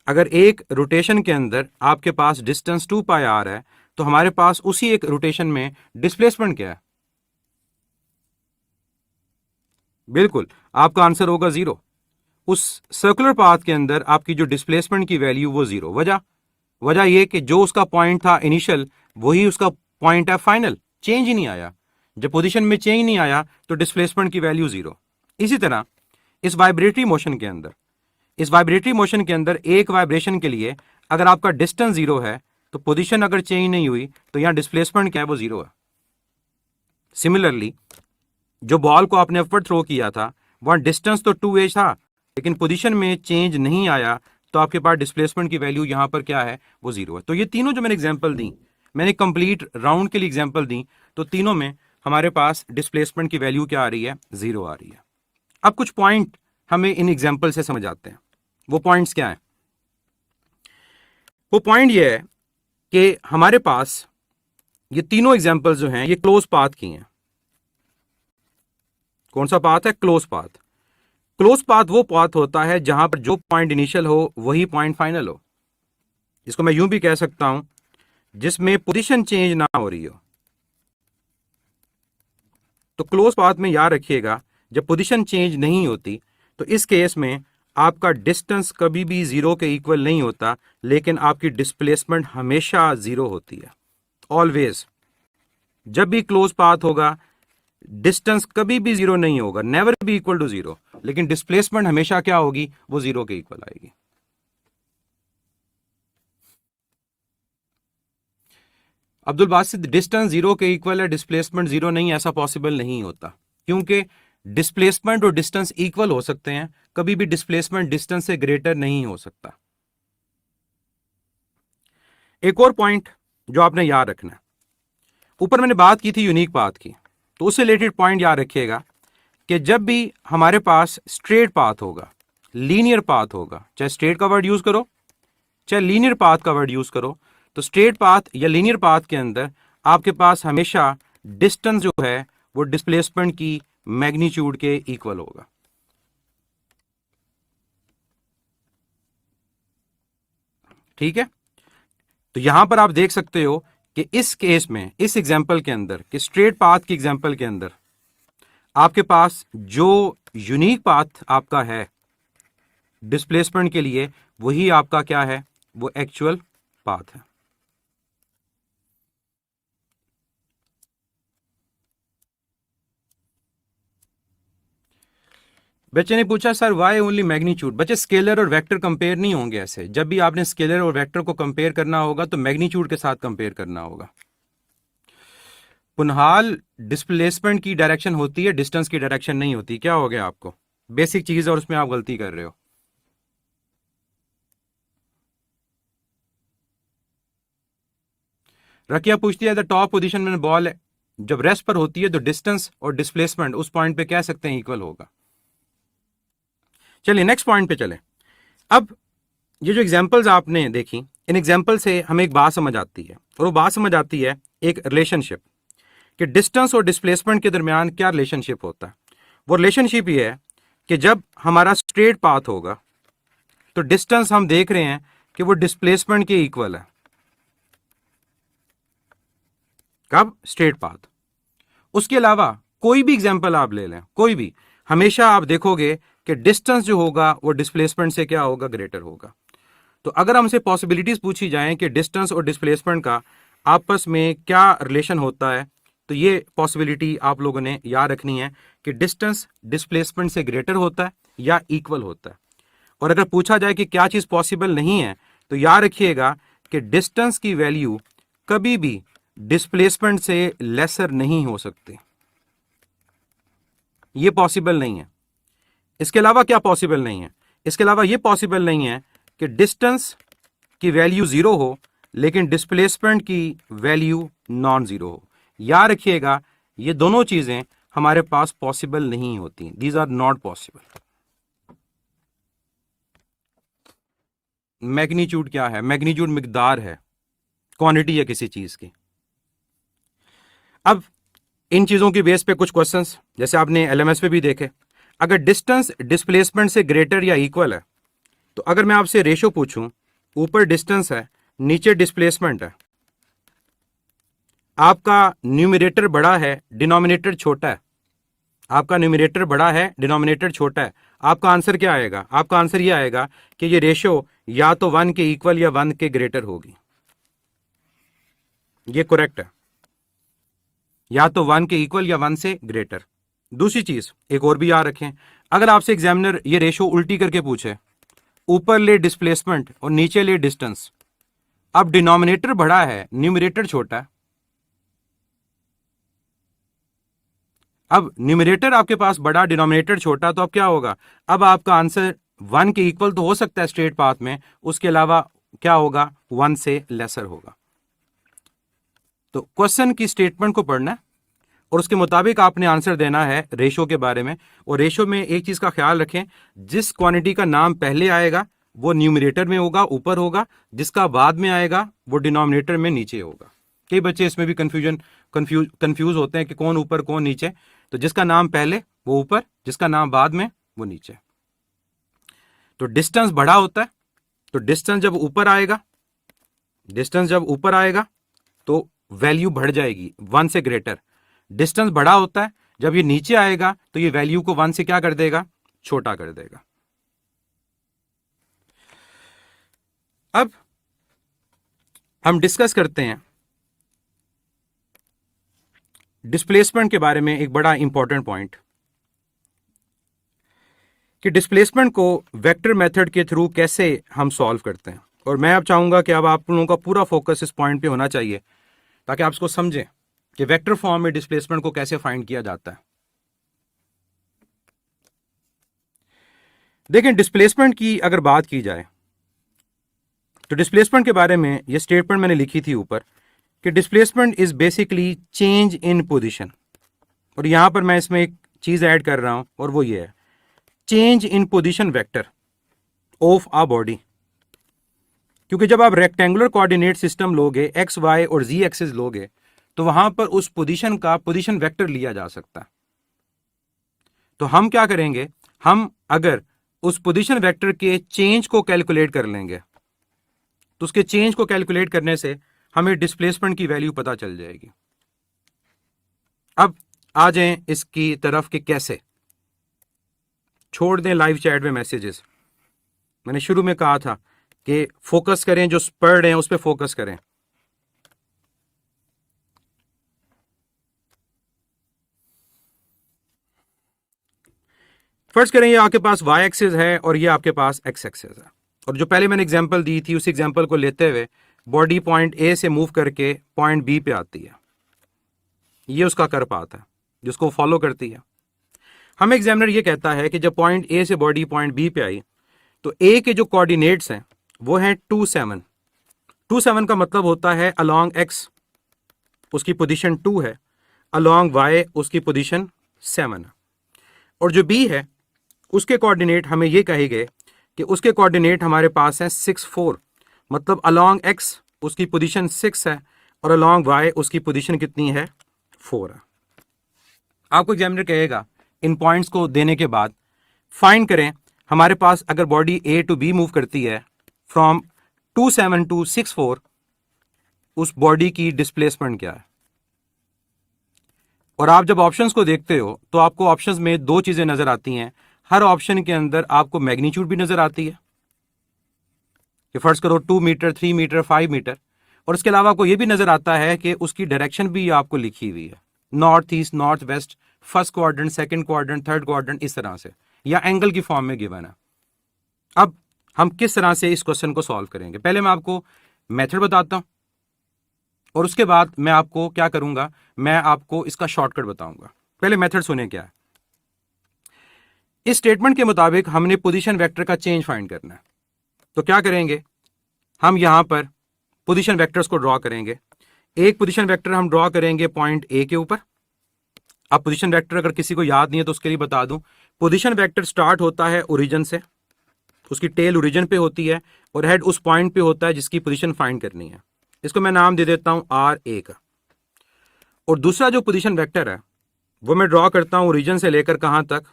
[SPEAKER 1] अगर एक रोटेशन के अंदर आपके पास डिस्टेंस 2 पाई आर है तो हमारे पास उसी एक रोटेशन में डिस्प्लेसमेंट क्या है? बिल्कुल आपका आंसर होगा जीरो। उस सर्कुलर पाथ के अंदर आपकी जो डिस्प्लेसमेंट की वैल्यू वो जीरो। वजह यह कि जो उसका पॉइंट था इनिशियल वही उसका पॉइंट है फाइनल, चेंज ही नहीं आया। जब पोजीशन में चेंज नहीं आया तो डिस्प्लेसमेंट की वैल्यू जीरो। इसी तरह इस वाइब्रेटरी मोशन के अंदर एक वाइब्रेशन के लिए अगर आपका डिस्टेंस जीरो है तो पोजीशन अगर चेंज नहीं हुई तो यहां डिस्प्लेसमेंट क्या है, वो जीरो है। सिमिलरली जो बॉल को आपने अपवर्ड थ्रो किया था वहां डिस्टेंस तो 2h था लेकिन पोजीशन में चेंज नहीं आया तो आपके पास डिस्प्लेसमेंट की वैल्यू यहां पर क्या है, वो जीरो है। तो ये तीनों जो मैंने एग्जांपल दी, मैंने कंप्लीट राउंड के लिए एग्जांपल दी, तो तीनों में हमारे पास डिस्प्लेसमेंट की वैल्यू क्या आ रही है, जीरो आ रही है। अब कुछ पॉइंट हमें इन एग्जांपल से समझ आते हैं। वो पॉइंट्स क्या है? वो पॉइंट ये है कि हमारे पास ये तीनों एग्जांपल जो हैं ये क्लोज पाथ की हैं। कौन सा पाथ है? Close path. क्लोज पाथ वो पाथ होता है जहां पर जो पॉइंट इनिशियल हो वही पॉइंट फाइनल हो। इसको मैं यूं भी कह सकता हूं जिसमें पोजीशन चेंज ना हो रही हो। तो क्लोज पाथ में याद रखिएगा जब पोजीशन चेंज नहीं होती तो इस केस में आपका डिस्टेंस कभी भी जीरो के इक्वल नहीं होता, लेकिन आपकी डिस्प्लेसमेंट हमेशा जीरो होती है। ऑलवेज जब भी क्लोज पाथ होगा डिस्टेंस कभी भी जीरो नहीं होगा, never be equal to zero, लेकिन डिस्प्लेसमेंट हमेशा क्या होगी, वो जीरो के इक्वल आएगी। अब्दुल बासित डिस्टेंस जीरो के इक्वल है, डिस्प्लेसमेंट जीरो नहीं, ऐसा पॉसिबल नहीं होता क्योंकि डिस्प्लेसमेंट और डिस्टेंस इक्वल हो सकते हैं, कभी भी डिस्प्लेसमेंट डिस्टेंस से ग्रेटर नहीं हो सकता। एक और पॉइंट जो आपने याद रखना है, ऊपर मैंने बात की थी यूनिक पाथ की, तो उससे रिलेटेड पॉइंट याद रखिएगा कि जब भी हमारे पास स्ट्रेट पाथ होगा, लीनियर पाथ होगा, चाहे स्ट्रेट का वर्ड यूज करो चाहे लीनियर पाथ का वर्ड यूज करो, तो स्ट्रेट पाथ या लीनियर पाथ के अंदर आपके पास हमेशा डिस्टेंस जो है वो डिस्प्लेसमेंट की मैग्नीट्यूड के इक्वल होगा। ठीक है, तो यहां पर आप देख सकते हो कि इस केस में, इस एग्जांपल के अंदर, कि स्ट्रेट पाथ की एग्जांपल के अंदर आपके पास जो यूनिक पाथ आपका है डिस्प्लेसमेंट के लिए वही आपका क्या है, वो एक्चुअल पाथ है। बच्चे ने पूछा सर वाई ओनली मैग्नीट्यूड? बच्चे स्केलर और वेक्टर कंपेयर नहीं होंगे ऐसे। जब भी आपने स्केलर और वेक्टर को कंपेयर करना होगा तो मैग्नीट्यूड के साथ कंपेयर करना होगा। पुनहाल डिस्प्लेसमेंट की डायरेक्शन होती है, डिस्टेंस की डायरेक्शन नहीं होती। क्या हो गया आपको? बेसिक चीज है और उसमें आप गलती कर रहे हो। रकिया पूछती है द टॉप पोजीशन में बॉल जब रेस्ट पर होती है तो डिस्टेंस और डिस्प्लेसमेंट उस पॉइंट पे कह सकते हैं इक्वल होगा। चलिए नेक्स्ट पॉइंट पे चले। अब ये जो एग्जांपल्स आपने देखी, इन एग्जांपल से हमें एक बात समझ आती है, और वो बात समझ आती है एक रिलेशनशिप, कि डिस्टेंस और डिस्प्लेसमेंट के दरमियान क्या रिलेशनशिप होता है। वो रिलेशनशिप ये है कि जब हमारा स्ट्रेट पाथ होगा तो डिस्टेंस हम देख रहे हैं कि वो डिस्प्लेसमेंट के इक्वल है। कब? Straight path. उसके अलावा कोई भी एग्जाम्पल आप ले लें, कोई भी, हमेशा आप देखोगे कि डिस्टेंस जो होगा वो डिस्प्लेसमेंट से क्या होगा? ग्रेटर होगा। तो अगर हमसे पॉसिबिलिटीज पूछी जाएं कि डिस्टेंस और डिस्प्लेसमेंट का आपस में क्या रिलेशन होता है, तो ये पॉसिबिलिटी आप लोगों ने याद रखनी है कि डिस्टेंस डिस्प्लेसमेंट से ग्रेटर होता है या इक्वल होता है। और अगर पूछा जाए कि क्या चीज पॉसिबल नहीं है, तो याद रखिएगा कि डिस्टेंस की वैल्यू कभी भी डिस्प्लेसमेंट से लेसर नहीं हो सकती, ये पॉसिबल नहीं है। इसके अलावा क्या पॉसिबल नहीं है? इसके अलावा ये पॉसिबल नहीं है कि डिस्टेंस की वैल्यू जीरो हो लेकिन डिस्प्लेसमेंट की वैल्यू नॉन जीरो हो। याद रखिएगा ये दोनों चीजें हमारे पास पॉसिबल नहीं होती, these are not possible. Magnitude क्या है? मैग्नीट्यूड मिकदार है, क्वांटिटी है किसी चीज की। अब इन चीजों की बेस पे कुछ क्वेश्चंस जैसे आपने एलएमएस पे भी देखे, अगर डिस्टेंस डिस्प्लेसमेंट से ग्रेटर या इक्वल है, तो अगर मैं आपसे रेशो पूछूं, ऊपर डिस्टेंस है नीचे डिस्प्लेसमेंट है, आपका न्यूमरेटर बड़ा है डिनोमिनेटर छोटा है, आपका न्यूमरेटर बड़ा है डिनोमिनेटर छोटा है, आपका आंसर क्या आएगा? आपका आंसर ये आएगा कि ये रेशो या तो 1 के इक्वल या 1 के ग्रेटर होगी। ये करेक्ट है, या तो 1 के इक्वल या 1 से ग्रेटर। दूसरी चीज एक और भी याद रखें, अगर आपसे एग्जामिनर ये रेशो उल्टी करके पूछे, ऊपर ले डिस्प्लेसमेंट और नीचे ले डिस्टेंस, अब डिनोमिनेटर बड़ा है न्यूमरेटर छोटा है, अब न्यूमरेटर आपके पास बड़ा डिनोमिनेटर छोटा, तो अब क्या होगा? अब आपका आंसर 1 के इक्वल तो हो सकता है स्ट्रेट पाथ में, उसके अलावा क्या होगा? 1 से लेसर होगा। तो क्वेश्चन की स्टेटमेंट को पढ़ना है और उसके मुताबिक आपने आंसर देना है रेशो के बारे में। और रेशो में एक चीज का ख्याल रखें, जिस क्वांटिटी का नाम पहले आएगा वो न्यूमरेटर में होगा, ऊपर होगा, जिसका बाद में आएगा वो डिनोमिनेटर में नीचे होगा। कई बच्चे इसमें भी कंफ्यूज होते हैं कि कौन ऊपर कौन नीचे। तो जिसका नाम पहले वो ऊपर, जिसका नाम बाद में वो नीचे। तो डिस्टेंस बड़ा होता है, तो डिस्टेंस जब ऊपर आएगा, डिस्टेंस जब ऊपर आएगा तो वैल्यू बढ़ जाएगी 1 से ग्रेटर। डिस्टेंस बड़ा होता है, जब ये नीचे आएगा तो ये वैल्यू को 1 से क्या कर देगा? छोटा कर देगा। अब हम डिस्कस करते हैं डिस्प्लेसमेंट के बारे में, एक बड़ा इंपॉर्टेंट पॉइंट कि डिस्प्लेसमेंट को वेक्टर मेथड के थ्रू कैसे हम सॉल्व करते हैं। और मैं अब चाहूंगा कि अब आप लोगों का पूरा फोकस इस पॉइंट पे होना चाहिए ताकि आप इसको समझें कि वेक्टर फॉर्म में डिस्प्लेसमेंट को कैसे फाइंड किया जाता है। देखें, डिस्प्लेसमेंट की अगर बात की जाए तो डिस्प्लेसमेंट के बारे में ये स्टेटमेंट मैंने लिखी थी ऊपर कि displacement is basically change in position. और यहां पर मैं इसमें एक चीज ऐड कर रहा हूं और वो ये है change in position vector of a body. क्योंकि जब आप रेक्टेंगुलर कोऑर्डिनेट सिस्टम लोगे, एक्स वाई और जी एक्सिस लोगे, तो वहां पर उस पोजीशन का पोजीशन वेक्टर लिया जा सकता है। तो हम क्या करेंगे, हम अगर उस पोजीशन वेक्टर के चेंज को कैलकुलेट कर लेंगे तो उसके चेंज को कैलकुलेट करने से हमें डिस्प्लेसमेंट की वैल्यू पता चल जाएगी। अब आ जाएं इसकी तरफ कि कैसे। छोड़ दें लाइव चैट में मैसेजेस। मैंने शुरू में कहा था कि फोकस करें, जो पढ़ रहे हैं उस पर फोकस करें। फर्स्ट करें, ये आपके पास वाई एक्सिस है और ये आपके पास एक्स एक्सिस है। और जो पहले मैंने एग्जांपल दी थी उस एग्जांपल को लेते हुए बॉडी पॉइंट ए से मूव करके पॉइंट बी पे आती है, ये उसका कर्व आता है जिसको फॉलो करती है। हमें एग्जामिनर ये कहता है कि जब पॉइंट ए से बॉडी पॉइंट बी पे आई तो ए के जो कोऑर्डिनेट्स हैं वो हैं 2 7। 2 7 का मतलब होता है अलोंग एक्स उसकी पोजीशन 2 है, अलोंग वाई उसकी पोजीशन 7 है। और जो बी है उसके कोऑर्डिनेट हमें ये कहेंगे कि उसके कोऑर्डिनेट हमारे पास हैं 6 4, मतलब अलोंग एक्स उसकी पोजीशन 6 है और अलोंग वाई उसकी पोजीशन कितनी है? 4 है। आपको एग्जामिनर कहेगा इन पॉइंट्स को देने के बाद फाइंड करें हमारे पास अगर body A to B move करती है फ्रॉम 2 7 टू 6 4, उस बॉडी की डिस्प्लेसमेंट क्या है। और आप जब ऑप्शंस को देखते हो तो आपको ऑप्शंस में दो चीजें नजर आती हैं। हर ऑप्शन के अंदर आपको मैग्नीट्यूड भी नजर आती है कि फर्ज करो 2 मीटर, 3 मीटर, 5 मीटर, और इसके अलावा आपको यह भी नजर आता है कि उसकी डायरेक्शन भी आपको लिखी हुई है, north east, north west, first quadrant, second quadrant, third quadrant, इस तरह से, या एंगल की फॉर्म में गिवन है। अब हम किस तरह से इस क्वेश्चन को सॉल्व करेंगे, पहले मैं आपको मेथड बताता हूं और उसके बाद मैं आपको क्या करूंगा, मैं आपको इसका शॉर्टकट बताऊंगा। पहले मेथड सुने क्या है। इस स्टेटमेंट के मुताबिक हमने पोजीशन वेक्टर का चेंज फाइंड करना है। तो क्या करेंगे, हम यहां पर पोजीशन वेक्टर्स को ड्रॉ करेंगे। एक पोजीशन वेक्टर हम ड्रॉ करेंगे पॉइंट ए के ऊपर। अब पोजीशन वेक्टर अगर किसी को याद नहीं है तो उसके लिए बता दूं, पोजीशन वेक्टर स्टार्ट होता है ओरिजिन से, उसकी टेल ओरिजिन पे होती है और हेड उस पॉइंट पे होता है जिसकी पोजीशन फाइंड करनी है। इसको मैं नाम दे देता हूं आर ए का। और दूसरा जो पोजीशन वेक्टर है वो मैं ड्रॉ करता हूं ओरिजिन से लेकर कहां तक,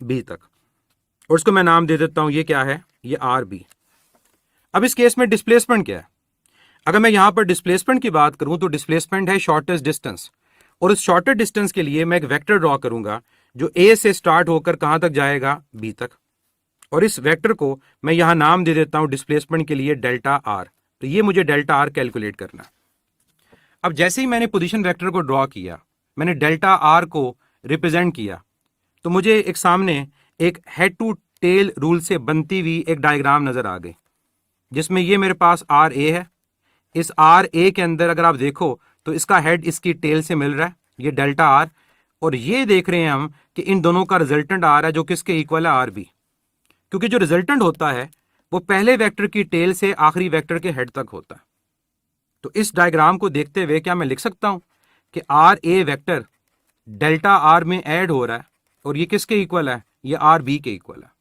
[SPEAKER 1] बी तक, और उसको मैं नाम दे देता हूं, ये क्या है, ये आर बी। अब इस केस में डिस्प्लेसमेंट क्या है। अगर मैं यहां पर डिस्प्लेसमेंट की बात करूं तो डिस्प्लेसमेंट है शॉर्टेस्ट डिस्टेंस, और इस शॉर्टेस्ट डिस्टेंस के लिए मैं एक वेक्टर ड्रॉ करूंगा जो ए से स्टार्ट होकर कहां तक जाएगा, बी तक, और इस वेक्टर को मैं यहां नाम दे देता हूं डिस्प्लेसमेंट के लिए डेल्टा आर। तो ये मुझे डेल्टा आर कैलकुलेट करना है। अब जैसे ही मैंने पोजीशन वेक्टर को ड्रॉ किया, मैंने डेल्टा आर को रिप्रेजेंट किया, तो मुझे एक सामने एक हेड टू टेल रूल से बनती हुई एक डायग्राम नजर आ गई, जिसमें ये मेरे पास आर ए है। इस आर ए के अंदर अगर आप देखो तो इसका हेड इसकी टेल से मिल रहा है, ये डेल्टा आर, और ये देख रहे हैं हम कि इन दोनों का रिजल्टेंट आ रहा है जो किसके इक्वल है, आर बी। क्योंकि जो रिजल्टेंट होता है वो पहले वेक्टर की टेल से आखिरी वेक्टर के हेड तक होता है। तो इस डायग्राम को देखते हुए क्या मैं लिख सकता हूं कि R A vector delta R में ऐड हो रहा है और ये किसके इक्वल है, ये आर बी के इक्वल है।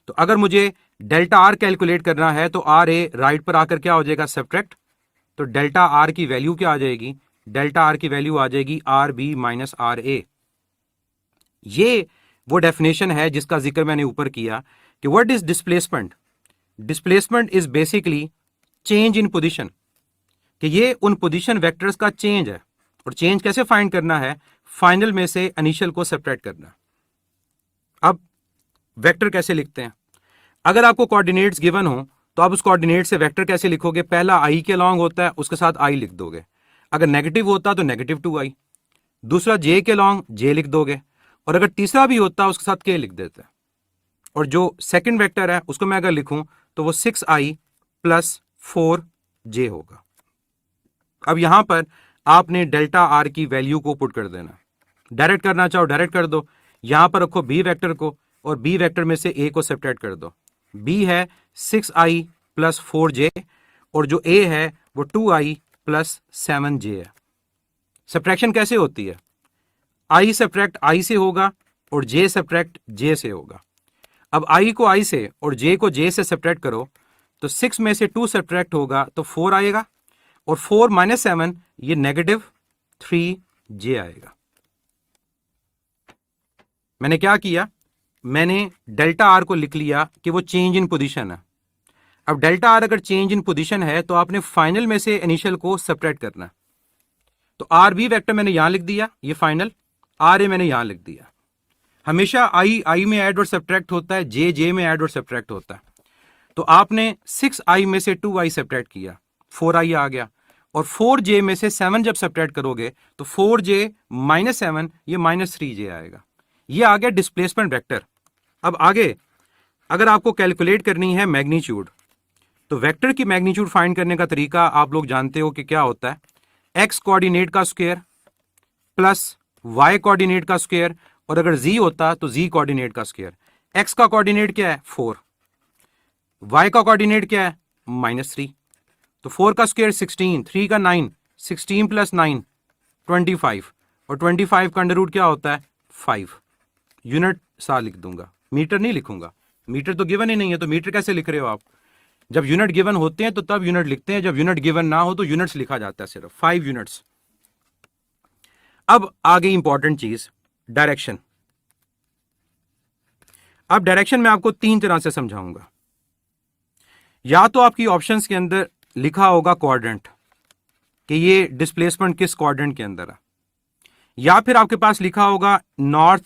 [SPEAKER 1] तो अगर मुझे डेल्टा आर कैलकुलेट करना है तो आर ए राइट पर आकर क्या हो जाएगा, सब्ट्रैक्ट। तो डेल्टा आर की वैल्यू क्या आ जाएगी, डेल्टा आर की वैल्यू आ जाएगी R B minus R A. ये वो डेफिनेशन है जिसका जिक्र मैंने ऊपर किया कि what is displacement. Displacement is basically change in position, कि ये उन पोजीशन वेक्टर्स का चेंज है। और चेंज कैसे फाइंड करना है, फाइनल में से इनिशियल को सेपरेट करना। अब वेक्टर कैसे लिखते हैं, अगर आपको कोऑर्डिनेट्स गिवन हो तो आप उस कोऑर्डिनेट से वेक्टर कैसे लिखोगे, पहला आई के लॉन्ग होता है, उसके साथ आई लिख दोगे। अगर नेगेटिव होता तो नेगेटिव 2i, दूसरा जे के लॉन्ग जे लिख दोगे, और अगर तीसरा भी होता उसके साथ के लिख देते हैं। और जो सेकंड वेक्टर है उसको मैं अगर लिखूं तो वो 6i प्लस 4j होगा। अब यहां पर आपने डेल्टा आर की वैल्यू को पुट कर देना। डायरेक्ट करना चाहो डायरेक्ट कर दो, यहां पर रखो बी वेक्टर को और बी वेक्टर में से ए को सेपरेट कर दो। बी है 6i प्लस 4j और जो ए है वो 2i प्लस 7j है। सब्ट्रैक्शन कैसे होती है, i सब्ट्रैक्ट i से होगा और j सब्ट्रैक्ट j से होगा। अब i को i से और j को j से सब्ट्रैक्ट करो तो 6 में से 2 सब्ट्रैक्ट होगा तो 4 आएगा, और 4 माइनस 7 ये नेगेटिव 3j आएगा। मैंने क्या किया, मैंने डेल्टा आर को लिख लिया कि वो चेंज इन पोजीशन है। अब डेल्टा आर अगर चेंज इन पोजीशन है तो आपने फाइनल में से इनिशियल को सेपरेट करना। तो आर बी वेक्टर मैंने यहां लिख दिया, ये फाइनल, आर ए मैंने यहां लिख दिया। हमेशा आई में ऐड और सब्ट्रैक्ट होता है, जे में ऐड और सब्ट्रैक्ट होता है। तो आपने 6i में से 2i सब्ट्रैक्ट किया, 4i आ गया, और 4j में से 7 जब सब्ट्रैक्ट करोगे तो 4j माइनस 7 ये माइनस 3j आएगा। ये आ गया डिस्प्लेसमेंट वेक्टर। अब आगे अगर आपको कैलकुलेट करनी है मैग्नीट्यूड, तो वेक्टर की मैग्नीट्यूड फाइंड करने का तरीका आप लोग जानते हो कि क्या होता है, एक्स कोऑर्डिनेट का स्क्वायर प्लस वाई कोऑर्डिनेट का स्क्वायर, और अगर z होता तो z कोऑर्डिनेट का स्क्वायर। एक्स का कोऑर्डिनेट क्या है 4, y का कोऑर्डिनेट क्या है -3, तो 4 का स्क्वायर 16, 3 का 9, 16 प्लस 9 25, और 25 का अंडर रूट क्या होता है 5। यूनिट सा लिख दूंगा, मीटर नहीं लिखूंगा, मीटर तो गिवन ही नहीं है, तो मीटर कैसे लिख रहे हो आप। जब यूनिट गिवन होते हैं तो तब यूनिट लिखते हैं, जब यूनिट गिवन ना हो तो यूनिट्स लिखा जाता है, सिर्फ 5 यूनिट्स। अब आगे इंपॉर्टेंट चीज डायरेक्शन। अब डायरेक्शन में आपको 3 तरह से समझाऊंगा। या तो आपकी ऑप्शंस के अंदर लिखा होगा क्वाड्रेंट कि ये डिस्प्लेसमेंट किस क्वाड्रेंट के अंदर है, या फिर आपके पास लिखा होगा north,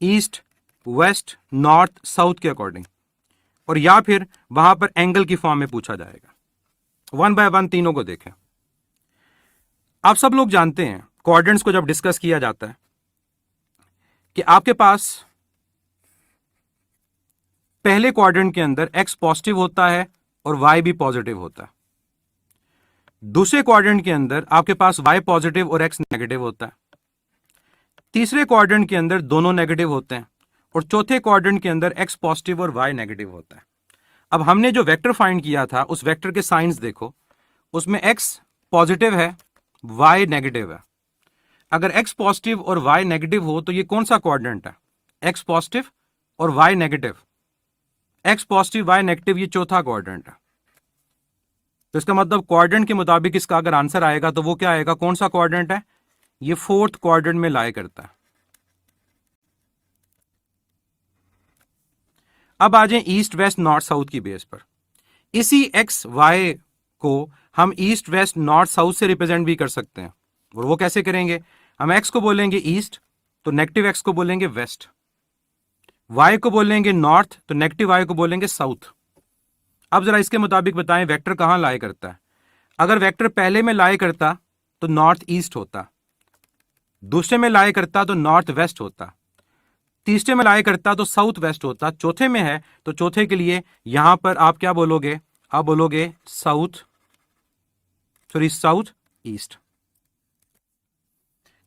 [SPEAKER 1] east, west, north, south के अकॉर्डिंग, और या फिर वहां पर एंगल की फॉर्म में पूछा जाएगा। वन बाय वन तीनों को देखें। आप सब लोग जानते हैं क्वाड्रेंट्स को जब डिस्कस किया जाता है कि आपके पास पहले क्वाड्रेंट के अंदर एक्स पॉजिटिव होता है और वाई भी पॉजिटिव होता है। दूसरे क्वाड्रेंट के अंदर आपके पास वाई पॉजिटिव और एक्स नेगेटिव होता है। तीसरे क्वाड्रेंट के अंदर दोनों नेगेटिव होते हैं और चौथे क्वाड्रेंट के अंदर एक्स पॉजिटिव और वाई नेगेटिव होता है। अब हमने जो वेक्टर फाइंड किया था उस वेक्टर के साइंस देखो, उसमें एक्स पॉजिटिव है, वाई नेगेटिव है। अगर एक्स पॉजिटिव और वाई नेगेटिव हो तो ये कौन सा क्वाड्रेंट है? एक्स पॉजिटिव और Y negative. X positive Y negative ये चौथा क्वाड्रेंट है। तो इसका मतलब क्वाड्रेंट के मुताबिक इसका अगर आंसर आएगा तो वो क्या आएगा? कौन सा क्वाड्रेंट है? ये फोर्थ क्वाड्रेंट में लाई करता है। अब आ जाए ईस्ट वेस्ट नॉर्थ साउथ की बेस पर। इसी एक्स वाई को हम ईस्ट वेस्ट नॉर्थ साउथ से रिप्रेजेंट भी कर सकते हैं। और वो कैसे करेंगे? हम एक्स को बोलेंगे ईस्ट तो नेगेटिव एक्स को बोलेंगे वेस्ट, वाई को बोलेंगे नॉर्थ तो नेगेटिव वाई को बोलेंगे साउथ। अब जरा इसके मुताबिक बताएं वेक्टर कहां लाई करता है? अगर वेक्टर पहले में लाई करता तो नॉर्थ ईस्ट होता, दूसरे में लाई करता तो नॉर्थ वेस्ट होता, तीसरे में लाई करता तो साउथ वेस्ट होता, चौथे में है तो चौथे के लिए यहां पर आप क्या बोलोगे? आप बोलोगे साउथ ईस्ट।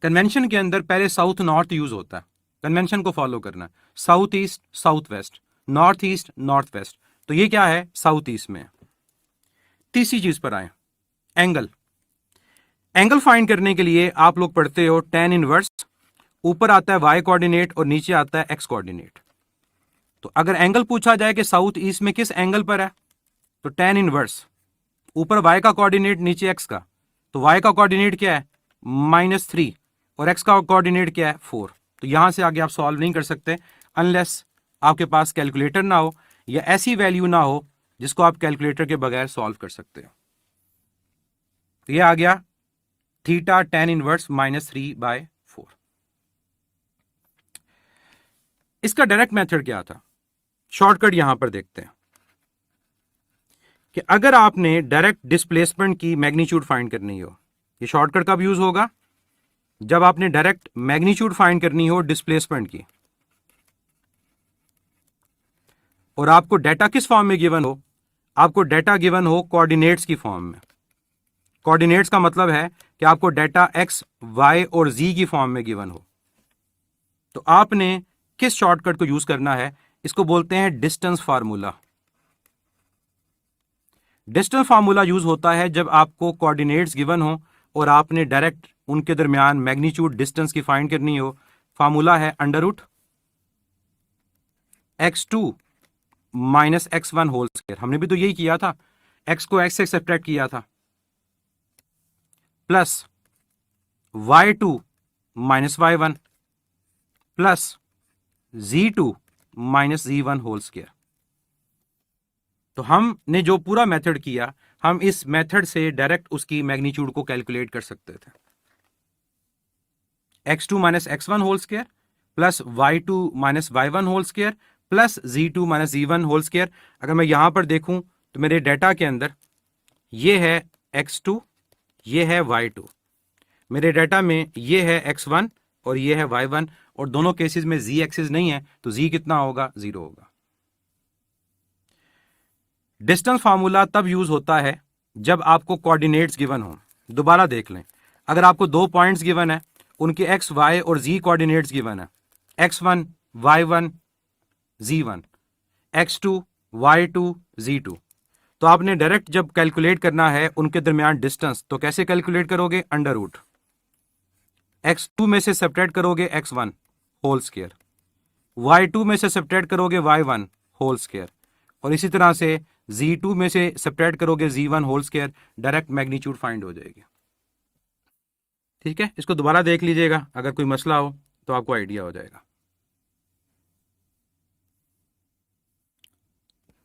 [SPEAKER 1] कन्वेंशन के अंदर पहले साउथ नॉर्थ यूज होता है, कन्वेंशन को फॉलो करना। South east south west, north east north west, तो ये क्या है? साउथ ईस्ट में। तीसरी चीज पर आए, एंगल। एंगल फाइंड करने के लिए आप लोग पढ़ते हो tan इनवर्स, ऊपर आता है y कोऑर्डिनेट और नीचे आता है x कोऑर्डिनेट। तो अगर एंगल पूछा जाए कि साउथ ईस्ट में किस एंगल पर है, तो tan इनवर्स, ऊपर y का कोऑर्डिनेट नीचे x का, तो y का कोऑर्डिनेट क्या है? -3 और x का कोऑर्डिनेट क्या है? 4। तो यहां से आगे आप सॉल्व नहीं कर सकते अनलेस आपके पास कैलकुलेटर ना हो या ऐसी वैल्यू ना हो जिसको आप कैलकुलेटर के बगैर सॉल्व कर सकते हो। तो ये आ गया थीटा tan इनवर्स -3/4। इसका डायरेक्ट मेथड क्या था? शॉर्टकट यहां पर देखते हैं कि अगर आपने डायरेक्ट डिस्प्लेसमेंट की मैग्नीट्यूड फाइंड करनी हो, ये शॉर्टकट कब यूज होगा? जब आपने डायरेक्ट मैग्नीट्यूड फाइंड करनी हो डिस्प्लेसमेंट की, और आपको डाटा किस फॉर्म में गिवन हो? आपको डाटा गिवन हो कोऑर्डिनेट्स की फॉर्म में। कोऑर्डिनेट्स का मतलब है कि आपको डाटा एक्स, वाई और जी की फॉर्म में गिवन हो। तो आपने किस शॉर्टकट को यूज करना है? इसको बोलते हैं distance formula. Distance formula use होता है जब आपको कोऑर्डिनेट्स गिवन हो और आपने डायरेक्ट उनके दरमियान मैग्नीट्यूड डिस्टेंस की फाइंड करनी हो। फार्मूला है √x2 - x1 होल स्क्वायर। हमने भी तो यही किया था, x को x से सब्ट्रैक्ट किया था, plus y2 - y1 plus z2 - z1 whole square. तो हमने जो पूरा मेथड किया, हम इस मेथड से डायरेक्ट उसकी मैग्नीट्यूड को कैलकुलेट कर सकते थे। x2 - x1 whole square plus y2 - y1 whole square plus z2 - z1 whole square. अगर मैं यहां पर देखूं तो मेरे डेटा के अंदर ये है x2, ये है y2, मेरे डेटा में ये है x1 और ये है y1, और दोनों केसेस में z एक्सिस नहीं है तो z कितना होगा? 0 होगा। डिस्टेंस फार्मूला तब यूज होता है जब आपको कोऑर्डिनेट्स गिवन हो। दोबारा देख लें, अगर आपको 2 पॉइंट्स गिवन है, उनके x, y और z कोऑर्डिनेट्स गिवन है, x1 y1 z1, x2 y2 z2, तो आपने डायरेक्ट जब कैलकुलेट करना है उनके दरमियान डिस्टेंस, तो कैसे कैलकुलेट करोगे? अंडर रूट x2 में से सब्ट्रैक्ट करोगे x1 होल स्क्वायर, y2 में से सब्ट्रैक्ट करोगे y1 होल स्क्वायर, और इसी तरह से z2 में से सब्ट्रैक्ट करोगे z1 whole square. Direct magnitude find हो जाएगी। ठीक है, इसको दोबारा देख लीजिएगा, अगर कोई मसला हो तो आपको आइडिया हो जाएगा।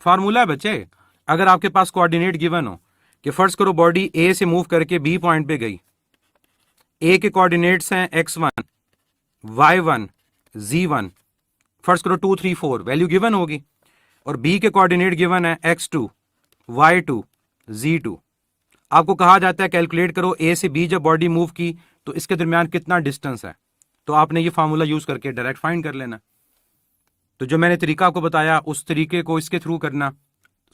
[SPEAKER 1] फार्मूला है बच्चे, अगर आपके पास कोऑर्डिनेट गिवन हो कि फर्ज करो बॉडी ए से मूव करके बी पॉइंट पे गई, ए के कोऑर्डिनेट्स हैं x1, y1, z1, फर्स्ट करो 2, 3, 4 वैल्यू गिवन होगी, और बी के कोऑर्डिनेट गिवन है x2, y2, z2। आपको कहा जाता है कैलकुलेट करो ए से बी जब बॉडी मूव की तो इसके दरमियान कितना डिस्टेंस है, तो आपने ये फार्मूला यूज करके डायरेक्ट फाइंड कर लेना। तो जो मैंने तरीका आपको बताया उस तरीके को इसके थ्रू करना,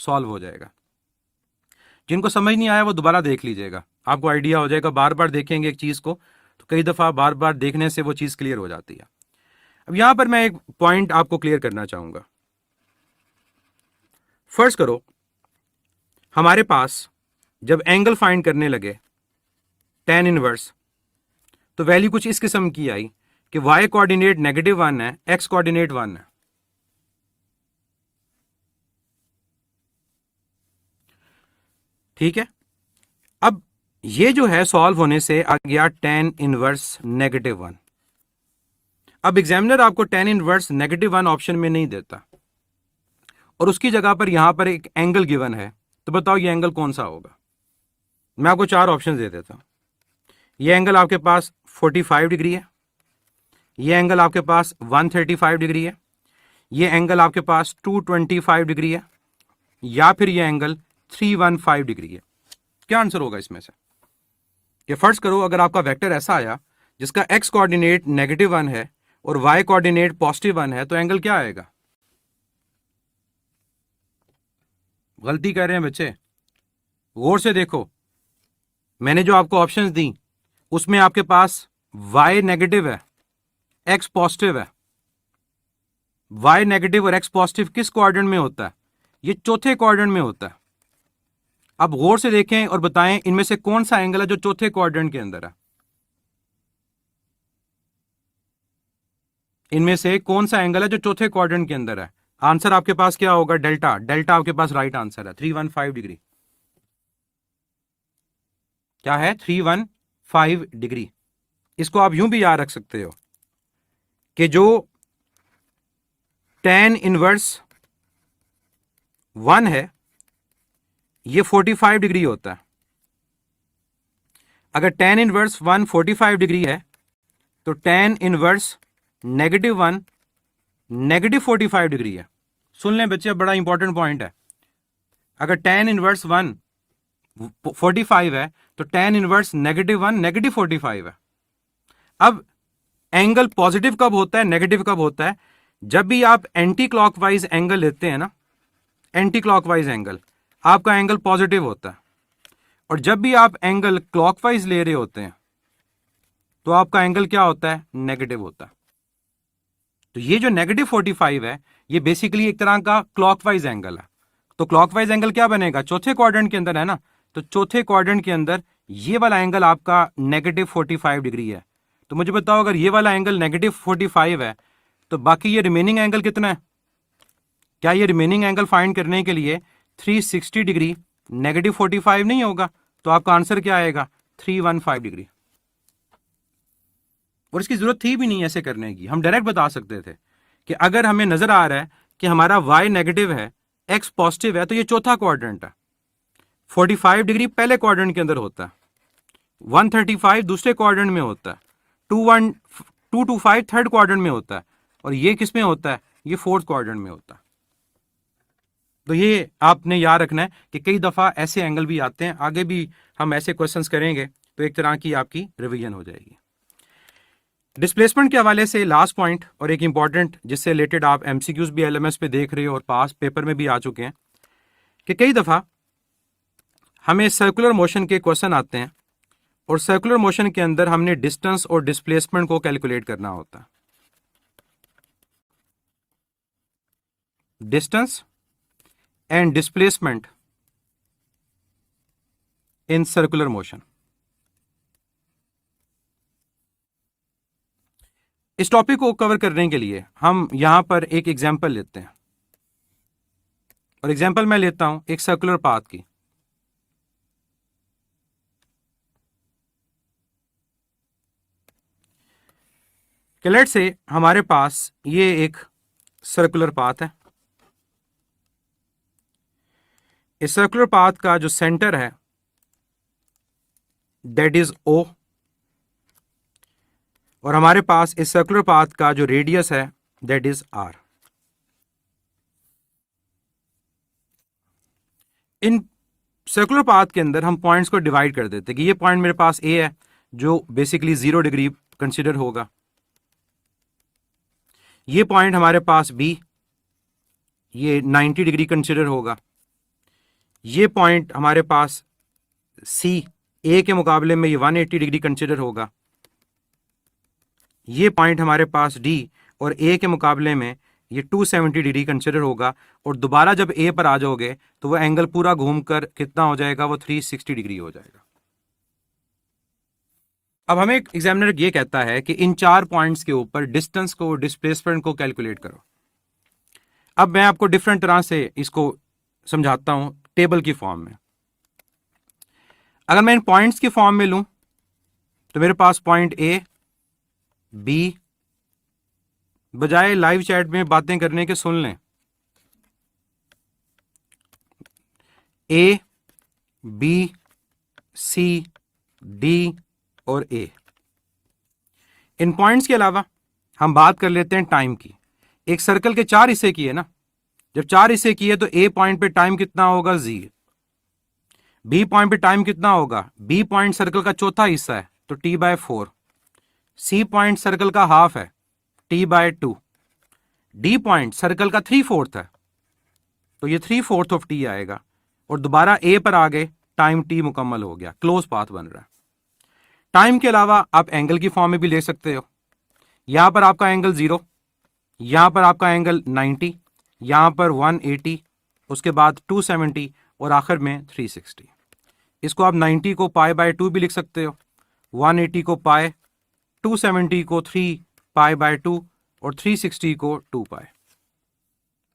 [SPEAKER 1] सॉल्व हो जाएगा। जिनको समझ नहीं आया वो दोबारा देख लीजिएगा, आपको आइडिया हो जाएगा। बार बार देखेंगे एक चीज को तो कई दफा बार बार देखने से वो चीज क्लियर हो जाती है। अब यहां पर मैं एक पॉइंट आपको क्लियर करना चाहूंगा। फर्स्ट करो हमारे पास जब एंगल फाइंड करने लगे tan इनवर्स, तो वैल्यू कुछ इस किस्म की आई कि y कोऑर्डिनेट -1 है, x कोऑर्डिनेट 1 है। ठीक है, अब ये जो है सॉल्व होने से आ गया tan इनवर्स -1। अब एग्जामिनर आपको tan इनवर्स -1 ऑप्शन में नहीं देता और उसकी जगह पर यहां पर एक एंगल गिवन है, तो बताओ ये एंगल कौन सा होगा। मैं आपको 4 ऑप्शन दे देता हूं। ये एंगल आपके पास 45 डिग्री है, ये एंगल आपके पास 135 डिग्री है, ये एंगल आपके पास 225 डिग्री है, या फिर ये एंगल 315 डिग्री है। क्या आंसर होगा इसमें से? ये फर्स्ट करो अगर आपका वेक्टर ऐसा आया जिसका x कोऑर्डिनेट -1 है और y कोऑर्डिनेट +1 है, तो एंगल क्या आएगा? गलती कर रहे हैं बच्चे, गौर से देखो। मैंने जो आपको ऑप्शंस दी उसमें आपके पास y नेगेटिव है, x पॉजिटिव है। y नेगेटिव और x पॉजिटिव किस क्वाड्रेंट में होता है? ये चौथे क्वाड्रेंट में होता है। अब गौर से देखें और बताएं इनमें से कौन सा एंगल है जो चौथे क्वाड्रेंट के अंदर है। इनमें से कौन सा एंगल है जो चौथे क्वाड्रेंट के अंदर है? आंसर आपके पास क्या होगा? डेल्टा। डेल्टा आपके पास राइट आंसर है, 315 डिग्री। क्या है? 315 डिग्री। इसको आप यूं भी याद रख सकते हो कि जो tan इनवर्स 1 है ये 45 डिग्री होता है। अगर tan इनवर्स 1 45 डिग्री है तो tan इनवर्स -1 -45 डिग्री है। सुन लें बच्चे, बड़ा इंपॉर्टेंट पॉइंट है। अगर tan इनवर्स 1 45 है तो tan इनवर्स -1 -45 है। अब एंगल पॉजिटिव कब होता है, नेगेटिव कब होता है? जब भी आप एंटी क्लॉकवाइज एंगल लेते हैं ना, एंटी क्लॉकवाइज एंगल, आपका एंगल पॉजिटिव होता है। और जब भी आप एंगल क्लॉकवाइज ले रहे होते हैं तो आपका एंगल क्या होता है? नेगेटिव होता है। तो ये जो -45 है ये बेसिकली एक तरह का क्लॉकवाइज एंगल है। तो क्लॉकवाइज एंगल क्या बनेगा? चौथे क्वाड्रेंट के अंदर है ना, तो चौथे क्वाड्रेंट के अंदर ये वाला एंगल आपका -45 डिग्री है। तो मुझे बताओ अगर ये वाला एंगल -45 है तो बाकी ये रिमेनिंग एंगल कितना है? क्या ये रिमेनिंग एंगल फाइंड करने के लिए 360 डिग्री -45 नहीं होगा? तो आपका आंसर क्या आएगा? 315 डिग्री। और इसकी जरूरत थी भी नहीं ऐसे करने की, हम डायरेक्ट बता सकते थे कि अगर हमें नजर आ रहा है कि हमारा y नेगेटिव है, x पॉजिटिव है, तो ये चौथा क्वाड्रेंट है। 45 डिग्री पहले क्वाड्रेंट के अंदर होता है, 135 दूसरे क्वाड्रेंट में होता है, 225 थर्ड क्वाड्रेंट में होता है, और ये किस में होता है? ये फोर्थ क्वाड्रेंट में होता है। तो ये आपने याद रखना है कि कई दफा ऐसे एंगल भी आते हैं, आगे भी हम ऐसे क्वेश्चंस करेंगे तो एक तरह की आपकी रिवीजन हो जाएगी। डिस्प्लेसमेंट के हवाले से लास्ट पॉइंट और एक इंपॉर्टेंट जिससे रिलेटेड आप एमसीक्यूज भी एलएमएस पे देख रहे हो और पास पेपर में भी आ चुके हैं कि कई दफा हमें सर्कुलर मोशन के क्वेश्चन आते हैं और सर्कुलर मोशन के अंदर हमने डिस्टेंस और डिस्प्लेसमेंट को कैलकुलेट करना होता है। Distance and displacement in circular motion. इस टॉपिक को कवर करने के लिए हम यहां पर एक एग्जांपल लेते हैं, और एग्जांपल मैं लेता हूं एक सर्कुलर पाथ की। लेट्स से हमारे पास ये एक सर्कुलर पाथ है। इस सर्कुलर पाथ का जो सेंटर है दैट इज O, और हमारे पास इस सर्कुलर पाथ का जो रेडियस है that is r। In circular path के अंदर हम पॉइंट्स को डिवाइड कर देते हैं कि ये पॉइंट मेरे पास A है जो बेसिकली 0 डिग्री कंसीडर होगा, ये पॉइंट हमारे पास B ये 90 डिग्री कंसीडर होगा, ये पॉइंट हमारे पास C A के मुकाबले में ये 180 डिग्री कंसीडर होगा, ये पॉइंट हमारे पास D और A के मुकाबले में ये 270 डिग्री कंसीडर होगा, और दोबारा जब A पर आ जाओगे तो वो एंगल पूरा घूमकर कितना हो जाएगा, वो 360 डिग्री हो जाएगा। अब हमें एग्जामिनर ये कहता है कि इन 4 पॉइंट्स के ऊपर डिस्टेंस को, डिस्प्लेसमेंट को कैलकुलेट करो। अब मैं आपको डिफरेंट तरह से इसको समझाता हूं टेबल की फॉर्म में। अगर मैं इन पॉइंट्स की फॉर्म में लूं तो मेरे पास पॉइंट A B, बजाय लाइव चैट में बातें करने के सुन लें, A B C D और A। इन पॉइंट्स के अलावा हम बात कर लेते हैं टाइम की। एक सर्कल के 4 हिस्से किए ना, जब 4 हिस्से किए तो A पॉइंट पे टाइम कितना होगा Z, B पॉइंट पे टाइम कितना होगा, B पॉइंट सर्कल का चौथा हिस्सा है तो T/4, C पॉइंट सर्कल का हाफ है T/2, D पॉइंट सर्कल का 3/4 है तो ये 3/4 ऑफ T आएगा, और दोबारा A पर आ गए, टाइम T मुकम्मल हो गया, क्लोज पाथ बन रहा है। टाइम के अलावा आप एंगल की फॉर्म में भी ले सकते हो। यहां पर आपका एंगल 0, यहां पर आपका एंगल 90, यहां पर 180, उसके बाद 270 और आखिर में 360। इसको आप 90 को π/2 भी लिख सकते हो, 180 को π, 270 को 3π/2 और 360 को 2π।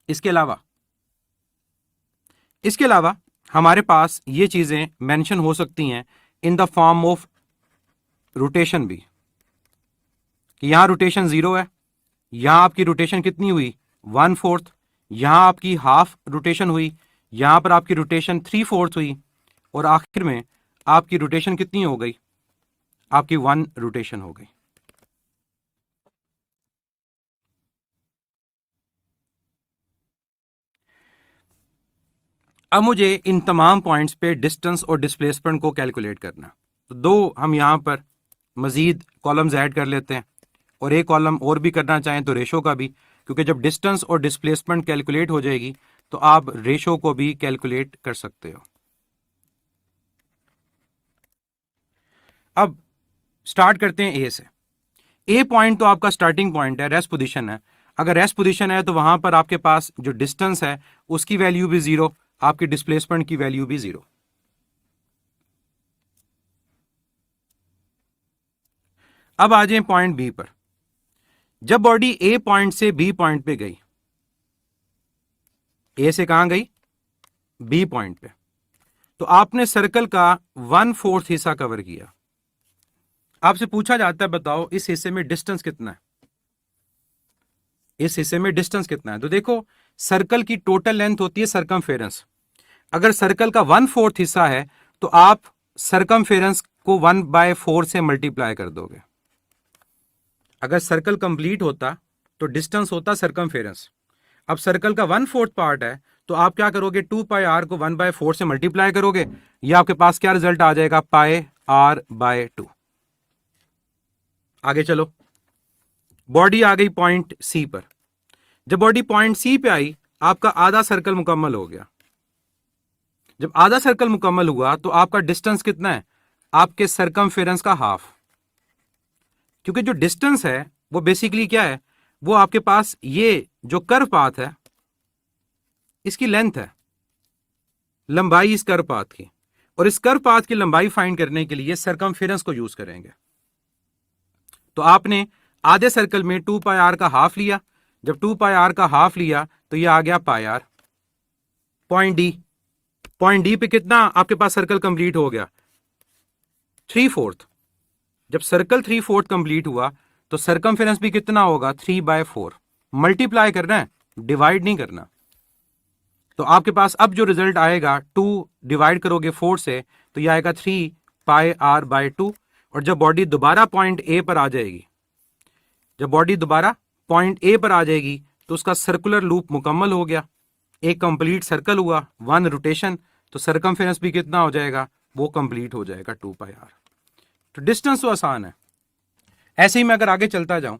[SPEAKER 1] इसके अलावा हमारे पास ये चीजें मेंशन हो सकती हैं in the form of rotation भी, कि यहां रोटेशन 0 है, यहां आपकी रोटेशन कितनी हुई 1/4, यहां आपकी हाफ रोटेशन हुई, यहां पर आपकी रोटेशन 3/4 हुई, और आखिर में आपकी रोटेशन कितनी हो गई, आपकी 1 रोटेशन हो गई। अब मुझे इन तमाम पॉइंट्स पे डिस्टेंस और डिस्प्लेसमेंट को कैलकुलेट करना, तो 2 हम यहां पर मजीद कॉलम्स ऐड कर लेते हैं, और एक कॉलम और भी करना चाहें तो रेशो का भी, क्योंकि जब डिस्टेंस और डिस्प्लेसमेंट कैलकुलेट हो जाएगी तो आप रेशो को भी कैलकुलेट कर सकते हो। अब स्टार्ट करते हैं ए से। ए पॉइंट तो आपका स्टार्टिंग पॉइंट है, रेस्ट पोजीशन है। अगर रेस्ट पोजीशन है तो वहां पर आपके पास जो डिस्टेंस है उसकी वैल्यू भी 0, आपकी डिस्प्लेसमेंट की वैल्यू भी 0। अब आ जाए पॉइंट बी पर। जब बॉडी ए पॉइंट से बी पॉइंट पे गई, ए से कहां गई, बी पॉइंट पे, तो आपने सर्कल का 1/4 हिस्सा कवर किया। आपसे पूछा जाता है बताओ इस हिस्से में डिस्टेंस कितना है, इस हिस्से में डिस्टेंस कितना है। तो देखो सर्कल की टोटल लेंथ होती है सरकमफेरेंस। अगर सर्कल का 1/4 हिस्सा है तो आप सरकमफेरेंस को 1/4 से मल्टीप्लाई कर दोगे। अगर सर्कल कंप्लीट होता तो डिस्टेंस होता सरकमफेरेंस। अब सर्कल का 1/4 पार्ट है तो आप क्या करोगे, 2πr को 1/4 से मल्टीप्लाई करोगे, या आपके पास क्या रिजल्ट आ जाएगा, πr/2। आगे चलो, बॉडी आ गई पॉइंट सी पर। जब बॉडी पॉइंट सी पे आई आपका आधा सर्कल मुकम्मल हो गया। जब आधा सर्कल मुकम्मल हुआ तो आपका डिस्टेंस कितना है, आपके सरकमफेरेंस का हाफ। क्योंकि जो डिस्टेंस है वो बेसिकली क्या है, वो आपके पास ये जो कर्व पाथ है इसकी लेंथ है, लंबाई इस कर्व पाथ की, और इस कर्व पाथ की लंबाई फाइंड करने के लिए सरकमफेरेंस को यूज करेंगे। तो आपने आधे सर्कल में 2πr का हाफ लिया। जब 2πr का हाफ लिया तो ये आ गया πr। पॉइंट डी पे कितना आपके पास सर्कल कंप्लीट हो गया, 3/4। जब सर्कल 3/4 कंप्लीट हुआ तो सरकमफेरेंस भी कितना होगा, 3/4। मल्टीप्लाई करना है, डिवाइड नहीं करना। तो आपके पास अब जो रिजल्ट आएगा, 2 डिवाइड करोगे 4 से तो यह आएगा 3πr/2। और जब बॉडी दोबारा पॉइंट ए पर आ जाएगी जब बॉडी दोबारा पॉइंट ए पर आ जाएगी तो उसका सर्कुलर लूप मुकम्मल हो गया, एक कंप्लीट सर्कल हुआ, 1 रोटेशन, तो सरकमफेरेंस भी कितना हो जाएगा, वो कंप्लीट हो जाएगा 2πr। तो डिस्टेंस तो आसान है। ऐसे ही मैं अगर आगे चलता जाऊं,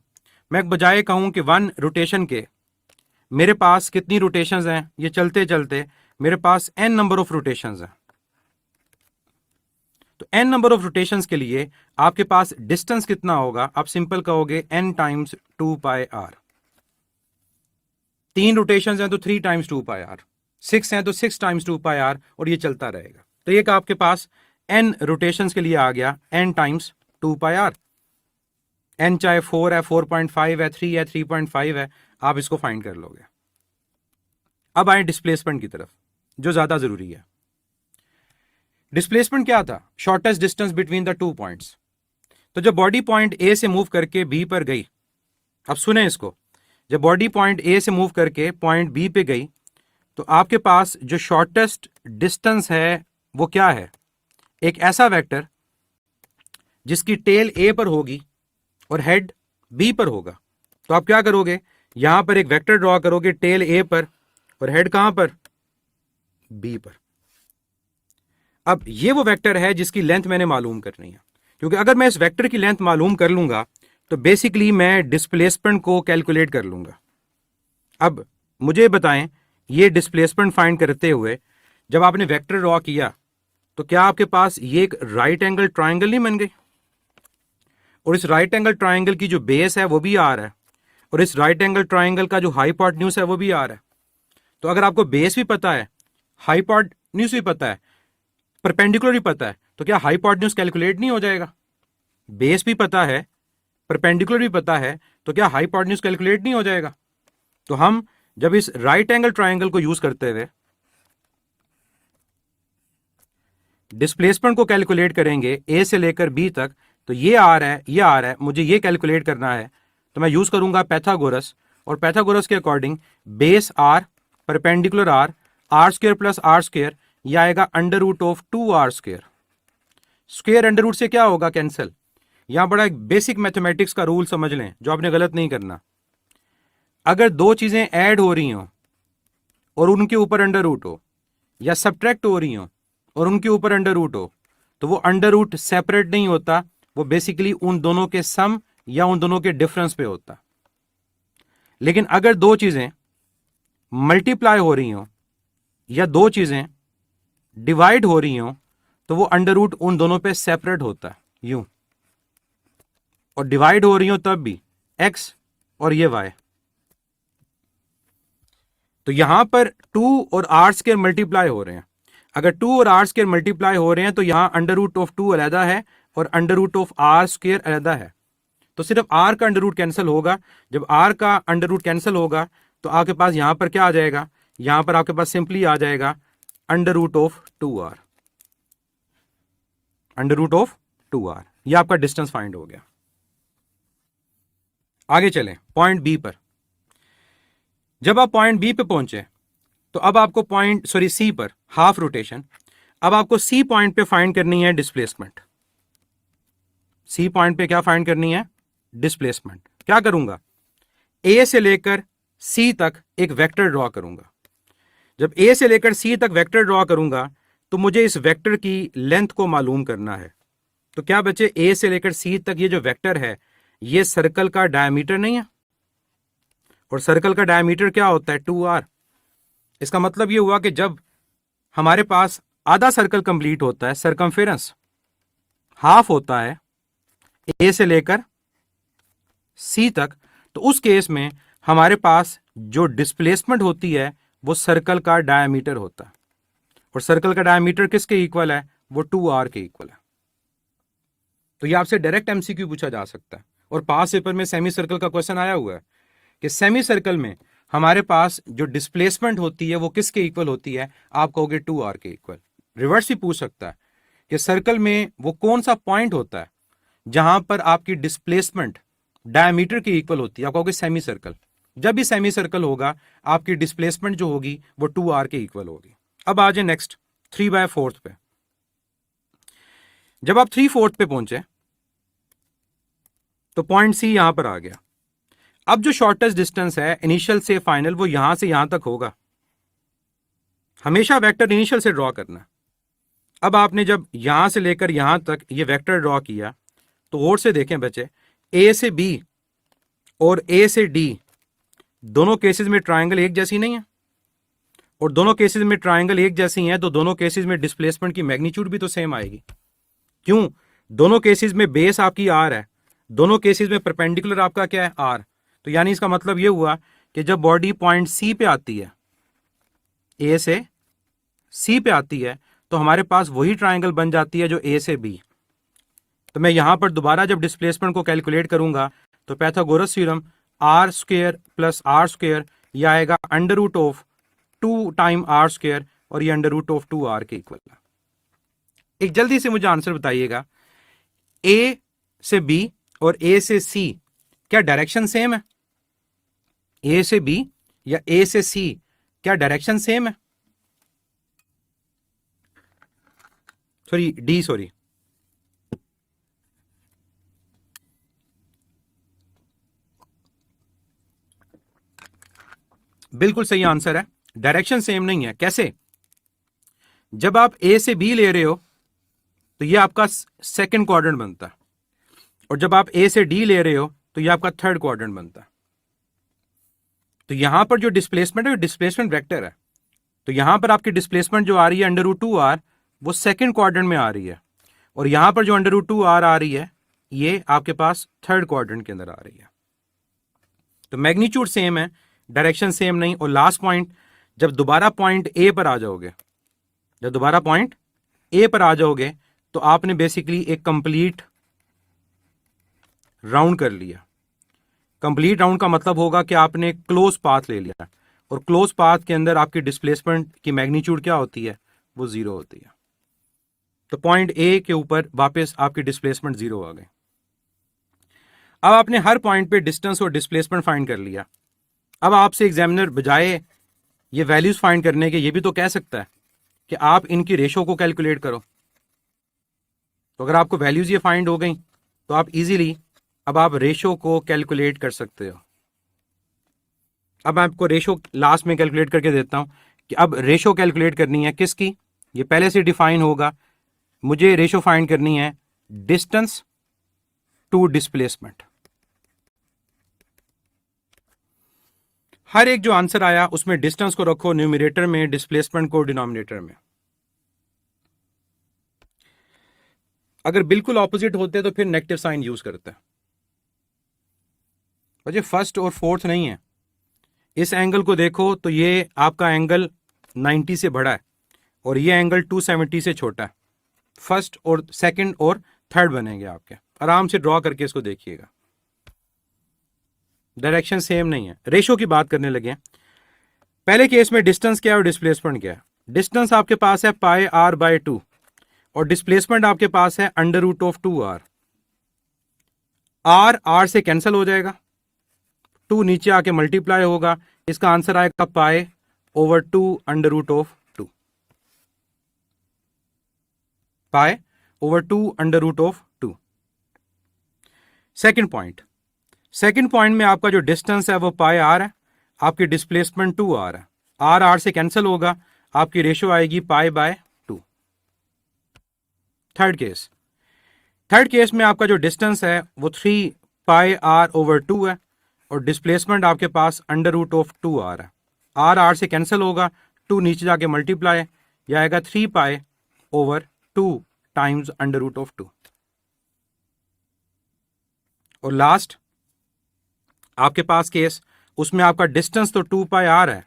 [SPEAKER 1] मैं बजाय कहूं कि 1 रोटेशन के मेरे पास कितनी रोटेशंस हैं, ये चलते चलते मेरे पास n नंबर ऑफ रोटेशंस हैं, तो n नंबर ऑफ रोटेशंस के लिए आपके पास डिस्टेंस कितना होगा, आप सिंपल कहोगे n टाइम्स 2πr। 3 रोटेशंस हैं तो 3 टाइम्स 2πr, 6 हैं तो 6 टाइम्स 2πr, और ये चलता रहेगा। तो ये आपके पास n रोटेशंस के लिए आ गया n टाइम्स 2πr। n चाहे 4 है, 4.5 है, 3 है, 3.5 है, आप इसको फाइंड कर लोगे। अब आए डिस्प्लेसमेंट की तरफ, जो ज्यादा जरूरी है। डिस्प्लेसमेंट क्या था, shortest distance between the 2 points. तो जब बॉडी पॉइंट ए से मूव करके बी पर गई, अब सुने इसको, जब बॉडी पॉइंट ए से मूव करके पॉइंट बी पे गई तो आपके पास जो शॉर्टेस्ट डिस्टेंस है वो क्या है, एक ऐसा वेक्टर जिसकी टेल ए पर होगी और हेड बी पर होगा। तो आप क्या करोगे, यहां पर एक वेक्टर ड्रॉ करोगे टेल ए पर और हेड कहां पर, बी पर। अब ये वो वेक्टर है जिसकी लेंथ मैंने मालूम करनी है, क्योंकि अगर मैं इस वेक्टर की लेंथ मालूम कर लूंगा तो बेसिकली मैं डिस्प्लेसमेंट को कैलकुलेट कर लूंगा। अब मुझे बताएं, ये डिस्प्लेसमेंट फाइंड करते हुए जब आपने वेक्टर ड्रॉ किया तो क्या आपके पास ये एक राइट एंगल ट्राइंगल नहीं बन गई, और इस राइट एंगल ट्राइंगल की जो बेस है वो भी आ रहा है, और इस राइट एंगल ट्राइंगल का जो हाइपोटेन्यूज है वो भी आ रहा है। तो अगर आपको बेस भी पता है, हाइपोटेन्यूज भी पता है, परपेंडिकुलर भी पता है, तो क्या हाइपोटेन्यूज कैलकुलेट नहीं हो जाएगा। बेस भी पता है, परपेंडिकुलर भी पता है, तो क्या हाइपोटेन्यूज कैलकुलेट नहीं हो जाएगा। तो हम जब इस राइट एंगल ट्राइंगल को यूज करते हुए डिस्प्लेसमेंट को कैलकुलेट करेंगे ए से लेकर बी तक, तो ये आ रहा है, ये आ रहा है, मुझे ये कैलकुलेट करना है, तो मैं यूज करूंगा पैथागोरस, और पैथागोरस के according base R, perpendicular R, R square plus R square, ये आएगा under root of 2r square. Square under root से क्या होगा, कैंसिल। यहां बड़ा एक बेसिक मैथमेटिक्स का रूल समझ लें जो आपने गलत नहीं करना। अगर दो चीजें ऐड हो रही हो और उनके ऊपर अंडर रूट हो, या सब्ट्रैक्ट हो रही हो और उनके ऊपर अंडर रूट हो, तो वो अंडर रूट सेपरेट नहीं होता, वो बेसिकली उन दोनों के सम या उन दोनों के डिफरेंस पे होता। लेकिन अगर दो चीजें मल्टीप्लाई हो रही हो या दो चीजें डिवाइड हो रही हो, तो वो अंडर रूट उन दोनों पे सेपरेट होता है, यूं। और डिवाइड हो रही हो तब भी x और ये y। तो यहां पर 2 और r स्क्वायर मल्टीप्लाई हो रहे हैं। अगर 2 और r स्क्वायर मल्टीप्लाई हो रहे हैं तो यहां अंडर रूट ऑफ 2 अलग है और under root of r square अलग है। तो सिर्फ r का अंडर रूट कैंसिल होगा। जब r का अंडर रूट कैंसिल होगा तो आपके पास यहां पर क्या आ जाएगा, यहां पर आपके पास सिंपली आ जाएगा under root of 2r, under root of 2r। यह आपका डिस्टेंस फाइंड हो गया। आगे चलें पॉइंट बी पर। जब आप पॉइंट बी पे पहुंचे तो अब आपको सी पर हाफ रोटेशन, अब आपको सी पॉइंट पे फाइंड करनी है डिस्प्लेसमेंट। सी पॉइंट पे क्या फाइंड करनी है, डिस्प्लेसमेंट। क्या करूंगा, ए से लेकर सी तक एक वेक्टर ड्रॉ करूंगा। जब ए से लेकर सी तक वेक्टर ड्रॉ करूंगा तो मुझे इस वेक्टर की लेंथ को मालूम करना है। तो क्या बच्चे, ए से लेकर सी तक ये जो वेक्टर है ये सर्कल का डायमीटर नहीं है, और सर्कल का डायमीटर क्या होता है, 2r। इसका मतलब ये हुआ कि जब हमारे पास आधा सर्कल कंप्लीट होता है, सरकमफेरेंस हाफ होता है ए से लेकर सी तक, तो उस केस में हमारे पास जो डिस्प्लेसमेंट होती है वो सर्कल का डायमीटर होता है। और सर्कल का डायमीटर किसके इक्वल है, वो 2r के इक्वल है। तो ये आपसे डायरेक्ट एमसीक्यू पूछा जा सकता है, और पास पेपर में सेमी सर्कल का क्वेश्चन आया हुआ है कि सेमी सर्कल में हमारे पास जो डिस्प्लेसमेंट होती है वो किसके इक्वल होती है, आप कहोगे 2r के इक्वल। रिवर्स भी पूछ सकता है कि सर्कल में वो कौन सा पॉइंट होता है जहां पर आपकी डिस्प्लेसमेंट डायमीटर के इक्वल होती है, आप कहोगे सेमी सर्कल। जब भी सेमी सर्कल होगा आपकी डिस्प्लेसमेंट जो होगी वो 2r के इक्वल होगी। अब आ जाए नेक्स्ट 3/4 पे। जब आप 3/4 पे पहुंचे तो पॉइंट सी यहां पर आ गया, अब जो शॉर्टेस्ट डिस्टेंस है इनिशियल से फाइनल, वो यहां से यहां तक होगा। हमेशा वेक्टर इनिशियल से ड्रॉ करना। अब आपने जब यहां से लेकर यहां तक ये वेक्टर ड्रॉ किया, तो गौर से देखें बच्चे, ए से बी और ए से डी दोनों केसेस में ट्रायंगल एक जैसी नहीं है, और दोनों केसेस में ट्रायंगल एक जैसी हैं, तो दोनों केसेस में डिस्प्लेसमेंट की मैग्नीट्यूड भी तो सेम आएगी। क्यों? दोनों केसेस में बेस आपकी आर है, दोनों केसेस में परपेंडिकुलर आपका क्या है, आर। तो यानी इसका मतलब यह हुआ कि जब बॉडी पॉइंट सी पे आती है, ए से सी पे आती है, तो हमारे पास वही ट्रायंगल बन जाती है जो ए से बी। तो मैं यहां पर दोबारा जब डिस्प्लेसमेंट को कैलकुलेट करूंगा, तो Pythagoras theorem R square plus R square, यह आएगा under root of 2 time R square, और ये अंडर रूट ऑफ 2 आर के इक्वल है। एक जल्दी से मुझे आंसर बताइएगा, ए से बी और ए से सी क्या डायरेक्शन सेम है? ए से बी या ए से सी क्या डायरेक्शन सेम है? Sorry, D, sorry. बिल्कुल सही आंसर है, डायरेक्शन सेम नहीं है। कैसे? जब आप ए से बी ले रहे हो तो ये आपका सेकंड क्वाड्रेंट बनता है, और जब आप ए से डी ले रहे हो तो ये आपका थर्ड क्वाड्रेंट बनता है। तो यहां पर जो डिस्प्लेसमेंट है, डिस्प्लेसमेंट वेक्टर है, तो यहां पर आपकी डिस्प्लेसमेंट जो आ रही है अंडर रूट 2 आर, वो सेकंड क्वाड्रेंट में आ रही है, और यहां पर जो अंडर रूट 2 आर आ रही है, ये आपके पास थर्ड क्वाड्रेंट के अंदर आ रही है। तो मैग्नीट्यूड सेम है, डायरेक्शन सेम नहीं। और लास्ट पॉइंट, जब दोबारा पॉइंट ए पर आ जाओगे, जब दोबारा पॉइंट ए पर आ जाओगे, तो आपने बेसिकली एक कंप्लीट राउंड कर लिया। कंप्लीट राउंड का मतलब होगा कि आपने क्लोज पाथ ले लिया, और क्लोज पाथ के अंदर आपकी डिस्प्लेसमेंट की मैग्नीट्यूड क्या होती है? वो जीरो होती है। तो पॉइंट ए के ऊपर वापस आपकी डिस्प्लेसमेंट जीरो आ गई। अब आपने हर पॉइंट पे डिस्टेंस और डिस्प्लेसमेंट फाइंड कर लिया। अब आपसे एग्जामिनर बजाय ये वैल्यूज फाइंड करने के ये भी तो कह सकता है कि आप इनकी रेशो को कैलकुलेट करो। तो अगर आपको वैल्यूज ये फाइंड हो गई, तो आप इजीली अब आप रेशो को कैलकुलेट कर सकते हो। अब मैं आपको रेशो लास्ट में कैलकुलेट करके देता हूं कि अब रेशो कैलकुलेट करनी है किसकी, ये पहले से डिफाइन होगा। मुझे रेशो फाइंड करनी है डिस्टेंस टू डिस्प्लेसमेंट। हर एक जो आंसर आया उसमें डिस्टेंस को रखो न्यूमरेटर में, डिस्प्लेसमेंट को डिनोमिनेटर में। अगर बिल्कुल ऑपोजिट होते तो फिर नेगेटिव साइन यूज करते हैं। बच्चे फर्स्ट और फोर्थ नहीं है। इस एंगल को देखो तो ये आपका एंगल 90 से बड़ा है, और ये एंगल 270 से छोटा है। फर्स्ट और सेकंड और थर्ड बनेंगे आपके। आराम से ड्रॉ करके इसको देखिएगा, डायरेक्शन सेम नहीं है। रेशो की बात करने लगे। पहले केस में डिस्टेंस क्या है और डिस्प्लेसमेंट क्या है? डिस्टेंस आपके पास है पाई आर बाय 2, और डिस्प्लेसमेंट आपके पास है under root of 2 R. R R से कैंसिल हो जाएगा, 2 नीचे आके मल्टीप्लाई होगा, इसका आंसर आएगा pi over 2 under root of 2। Pi over 2 under root of 2। Second point, second point में आपका जो डिस्टेंस है वो पाई आर है, आपकी डिस्प्लेसमेंट 2 आर है। आर आर से कैंसिल होगा, आपकी रेशियो आएगी pi by 2। Third case, third case में आपका जो डिस्टेंस है वो 3 पाई आर ओवर 2 है, और डिस्प्लेसमेंट आपके पास अंडर रूट ऑफ 2 आर है। आर आर से कैंसिल होगा, 2 नीचे जाके मल्टीप्लाई, यह आएगा 3 pi over 2 times under root of 2। और लास्ट आपके पास केस, उसमें आपका डिस्टेंस तो 2 पाई आर है,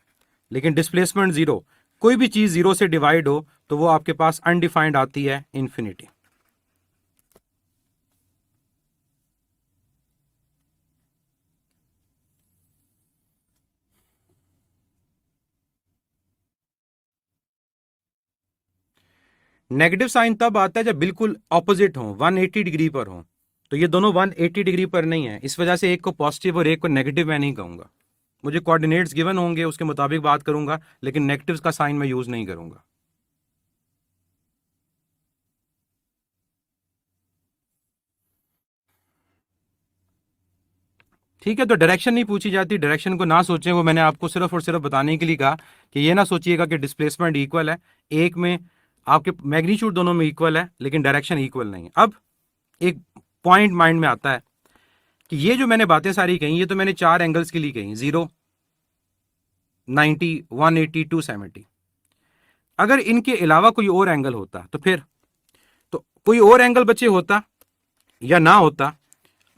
[SPEAKER 1] लेकिन डिस्प्लेसमेंट जीरो। कोई भी चीज जीरो से डिवाइड हो तो वो आपके पास अनडिफाइंड आती है, इंफिनिटी। नेगेटिव साइन तब आता है जब बिल्कुल ऑपोजिट हो, 180 डिग्री पर हो। तो ये दोनों 180 डिग्री पर नहीं है, इस वजह से एक को पॉजिटिव और एक को नेगेटिव मैं नहीं कहूंगा। मुझे कोऑर्डिनेट्स गिवन होंगे, उसके मुताबिक बात करूंगा, लेकिन नेगेटिव्स का साइन मैं यूज नहीं करूंगा। ठीक है, तो डायरेक्शन नहीं पूछी जाती, डायरेक्शन को ना सोचें, वो मैंने आपको सिर्फ और सिर्फ बताने के लिए कहा कि ये ना सोचिएगा कि डिस्प्लेसमेंट इक्वल है, एक में आपके मैग्नीट्यूड दोनों में इक्वल है लेकिन डायरेक्शन इक्वल नहीं है। अब एक पॉइंट माइंड में आता है कि ये जो मैंने बातें सारी कही, ये तो मैंने 4 एंगल्स के लिए कही, 0, 90, 180, 270। अगर इनके अलावा कोई और एंगल होता तो फिर, तो कोई और एंगल बच्चे होता या ना होता,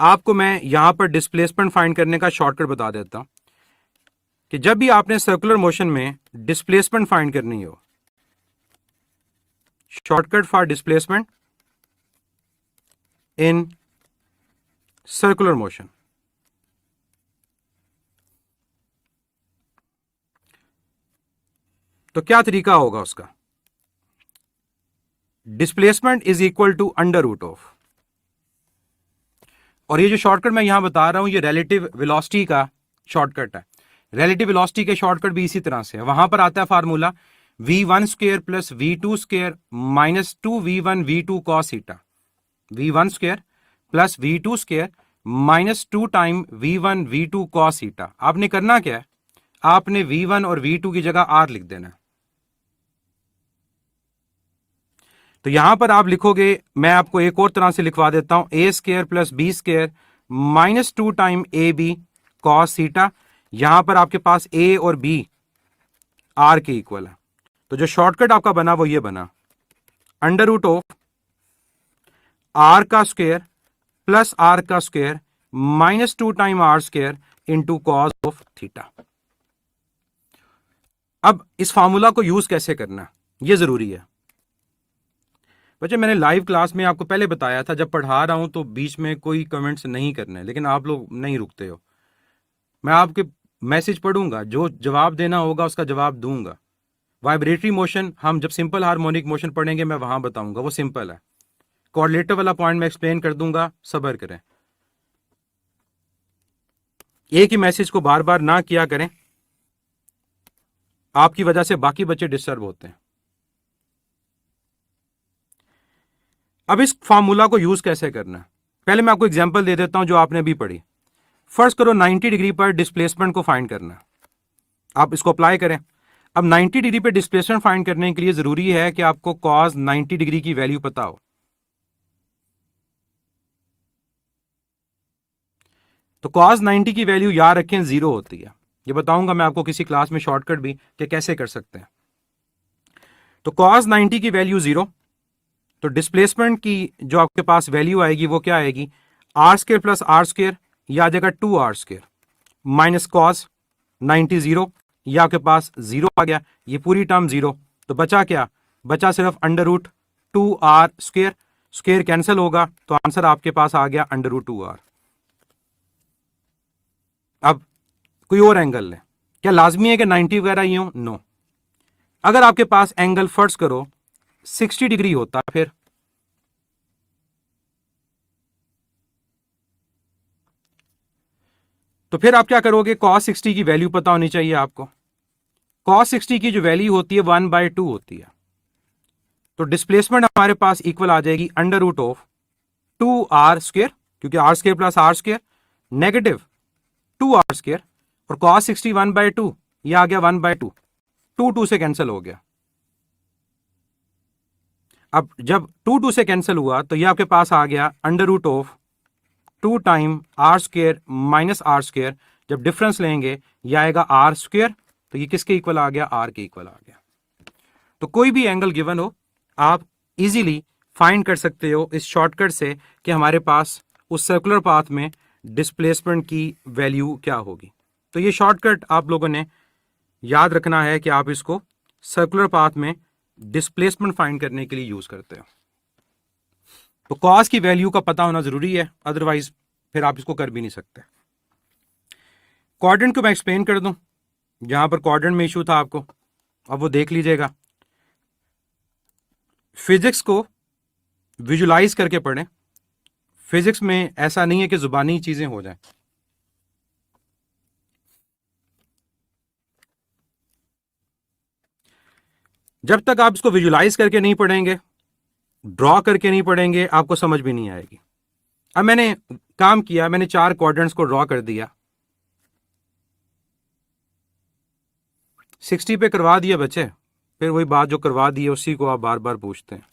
[SPEAKER 1] आपको मैं यहां पर डिस्प्लेसमेंट फाइंड करने का शॉर्टकट बता देता हूं कि जब भी आपने सर्कुलर मोशन में डिस्प्लेसमेंट फाइंड करनी हो, shortcut for displacement in circular motion, तो क्या तरीका होगा उसका? Displacement is equal to under root of, और ये जो शॉर्टकट मैं यहां बता रहा हूं ये रिलेटिव वेलोसिटी का शॉर्टकट है। रिलेटिव वेलोसिटी के शॉर्टकट भी इसी तरह से है, वहां पर आता है formula v1 square plus v2 square minus 2v1 v2 cos theta, v1 square plus v2 square minus 2 time v1 v2 cos theta. आपने करना क्या है, आपने v1 और v2 की जगह r लिख देना है। तो यहां पर आप लिखोगे, मैं आपको एक और तरह से लिखवा देता हूं, a square plus b square minus 2 time a b cos theta. यहां पर आपके पास ए और बी आर के इक्वल है, तो जो शॉर्टकट आपका बना वो ये बना, अंडर रूट ऑफ आर का स्क्वायर प्लस आर का square minus 2 time R square into cos of theta. अब इस फार्मूला को यूज कैसे करना ये जरूरी है बच्चे। मैंने लाइव क्लास में आपको पहले बताया था, जब पढ़ा रहा हूं तो बीच में कोई कमेंट्स नहीं करने, लेकिन आप लोग नहीं रुकते हो। मैं आपके मैसेज पढ़ूंगा, जो जवाब देना होगा उसका जवाब दूंगा। वाइब्रेटरी मोशन हम जब सिंपल हार्मोनिक मोशन पढ़ेंगे मैं वहां बताऊंगा, वो सिंपल है। कोऑर्डिनेटर वाला पॉइंट मैं एक्सप्लेन कर दूंगा, सब्र करें। एक ही मैसेज को बार बार ना किया करें, आपकी वजह से बाकी बच्चे डिस्टर्ब होते हैं। अब इस फार्मूला को यूज कैसे करना है, पहले मैं आपको एग्जांपल दे देता हूं जो आपने भी पढ़ी। फर्स्ट करो 90 डिग्री पर डिस्प्लेसमेंट को फाइंड करना है, आप इसको अप्लाई करें। अब 90 डिग्री पे डिस्प्लेसमेंट फाइंड करने के लिए जरूरी है कि आपको कॉस 90 डिग्री की वैल्यू पता हो। तो कॉस 90 की वैल्यू याद रखें 0 होती है, ये बताऊंगा मैं आपको किसी क्लास में शॉर्टकट भी कि कैसे कर सकते हैं। तो कॉस 90 की वैल्यू 0, तो डिस्प्लेसमेंट की जो आपके पास वैल्यू आएगी वो क्या आएगी, R square plus R square, यह आ जाएगा 2r स्क्वायर माइनस कॉस 90 0, यह आपके पास 0 आ गया, ये पूरी टर्म 0। तो बचा क्या, बचा सिर्फ under root 2r square, square cancel होगा तो आंसर आपके पास आ गया अंडर रूट 2r। अब कोई और एंगल ले, क्या लाजमी है कि 90 वगैरह ही हो? नो। अगर आपके पास एंगल फर्ज करो 60 डिग्री होता, फिर तो फिर आप क्या करोगे, cos 60 की वैल्यू पता होनी चाहिए आपको। cos 60 की जो वैल्यू होती है 1/2 होती है, तो डिस्प्लेसमेंट हमारे पास इक्वल आ जाएगी under root of 2r square, क्योंकि r square plus r square negative 2r square, और cos 60 1/2, यह आ गया 1/2, 2 से कैंसिल हो गया। अब जब 2 से कैंसिल हुआ तो यह आपके पास आ गया under root of 2 time R square minus R square, जब डिफरेंस लेंगे यह आएगा आर स्क्वायर, तो ये किसके इक्वल आ गया, आर के इक्वल आ गया। तो कोई भी एंगल गिवन हो आप इजीली फाइंड कर सकते हो इस शॉर्टकट से कि हमारे पास उस सर्कुलर पाथ में डिस्प्लेसमेंट की वैल्यू क्या होगी। तो ये शॉर्टकट आप लोगों ने याद रखना है कि आप इसको सर्कुलर पाथ में डिस्प्लेसमेंट फाइंड करने के लिए यूज करते हो। तो कॉस की वैल्यू का पता होना जरूरी है, अदरवाइज फिर आप इसको कर भी नहीं सकते। क्वाड्रेंट को मैं एक्सप्लेन कर दूं, जहां पर क्वाड्रेंट में इशू था आपको, अब वो देख लीजिएगा। फिजिक्स को विजुलाइज करके पढ़ें, फिजिक्स में ऐसा नहीं है कि जुबानी चीजें हो जाएं। जब तक आप इसको विजुलाइज करके नहीं पढ़ेंगे, ड्रॉ करके नहीं पढ़ेंगे, आपको समझ भी नहीं आएगी। अब मैंने काम किया, मैंने 4 क्वाड्रेंट्स को ड्रॉ कर दिया, 60 पे करवा दिया बच्चे, फिर वही बात जो करवा दी है उसी को आप बार बार पूछते हैं।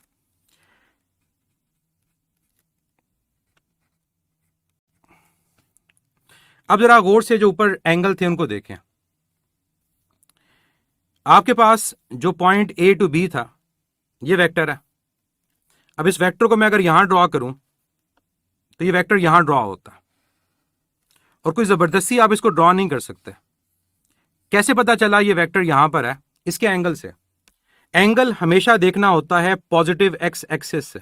[SPEAKER 1] अब जरा गौर से जो ऊपर एंगल थे उनको देखें। आपके पास जो पॉइंट ए टू बी था ये वेक्टर है। अब इस वेक्टर को मैं अगर यहां ड्रॉ करूं तो ये वेक्टर यहां ड्रॉ होता है, और कोई जबरदस्ती आप इसको ड्रॉ नहीं कर सकते। कैसे पता चला ये वेक्टर यहां पर है? इसके एंगल से। एंगल हमेशा देखना होता है पॉजिटिव एक्स एक्सिस से।